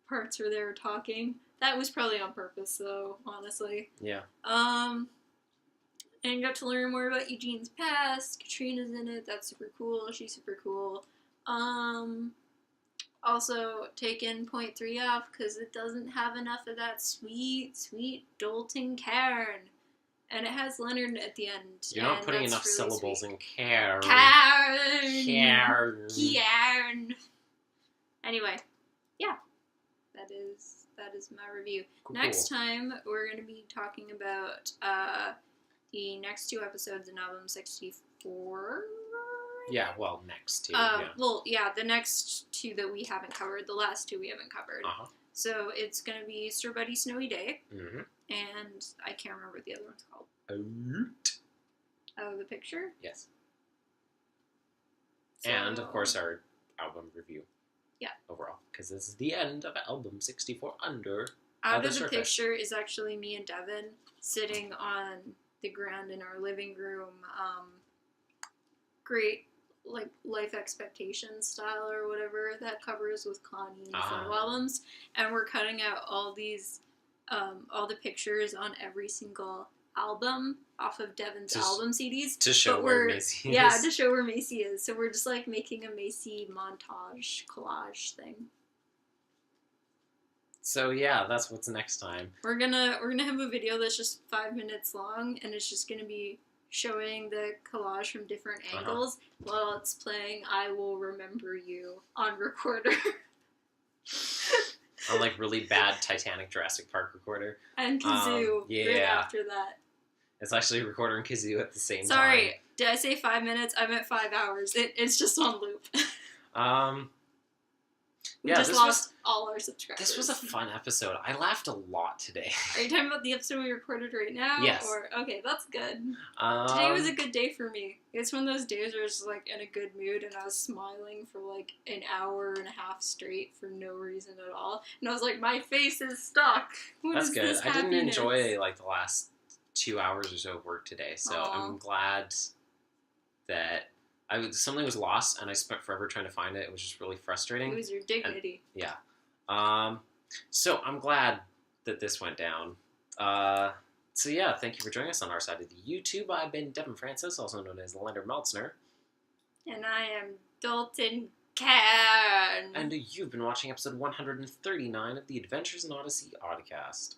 parts where they were talking. That was probably on purpose, though, honestly. Yeah. And got to learn more about Eugene's past. Katrina's in it. That's super cool. She's super cool. Also, taken 0.3 off because it doesn't have enough of that sweet, sweet Dullton Këàrn. And it has Leonard at the end. You're not putting enough really syllables in Këàrn. Këàrn. Anyway, yeah. That is my review. Cool. Next time, we're going to be talking about the next 2 episodes in album 64. Yeah, well, next 2. Well, yeah, the next 2 that we haven't covered. The last 2 we haven't covered. Uh-huh. So it's going to be Sir Buddy Snowy Day. Mm-hmm. And I can't remember what the other one's called. The Picture? Yes. So, and, of course, our album review. Yeah. Overall. Because this is the end of album 64 Under Out the of the Surface. Picture is actually me and Devin sitting on the ground in our living room. Great, like, Life Expectations style or whatever that covers with Connie and photo albums. And we're cutting out all these, all the pictures on every single album off of Devin's album CDs. To show where Macy is. Yeah, to show where Macy is. So we're just, like, making a Macy montage collage thing. So yeah, that's what's next time. We're gonna have a video that's just 5 minutes long, and it's just gonna be showing the collage from different angles while it's playing I Will Remember You on recorder. On, like, really bad Titanic Jurassic Park recorder. And Kazoo right after that. It's actually recording Kazoo at the same time. Sorry, did I say 5 minutes? I meant 5 hours. It's just on loop. We just lost all our subscribers. This was a fun episode. I laughed a lot today. Are you talking about the episode we recorded right now? Yes. Okay, that's good. Today was a good day for me. It's one of those days where I was like in a good mood and I was smiling for like an hour and a half straight for no reason at all. And I was like, my face is stuck. That's good. I didn't enjoy like the last 2 hours or so of work today, so I'm glad that something was lost and I spent forever trying to find it. It was just really frustrating. It was your dignity. So I'm glad that this went down. So yeah, thank you for joining us on our side of the YouTube. I've been Devin Francis, also known as Leonard Meltzner. And I am Dullton Këàrn. And you've been watching episode 139 of the Adventures in Odyssey Oddcast.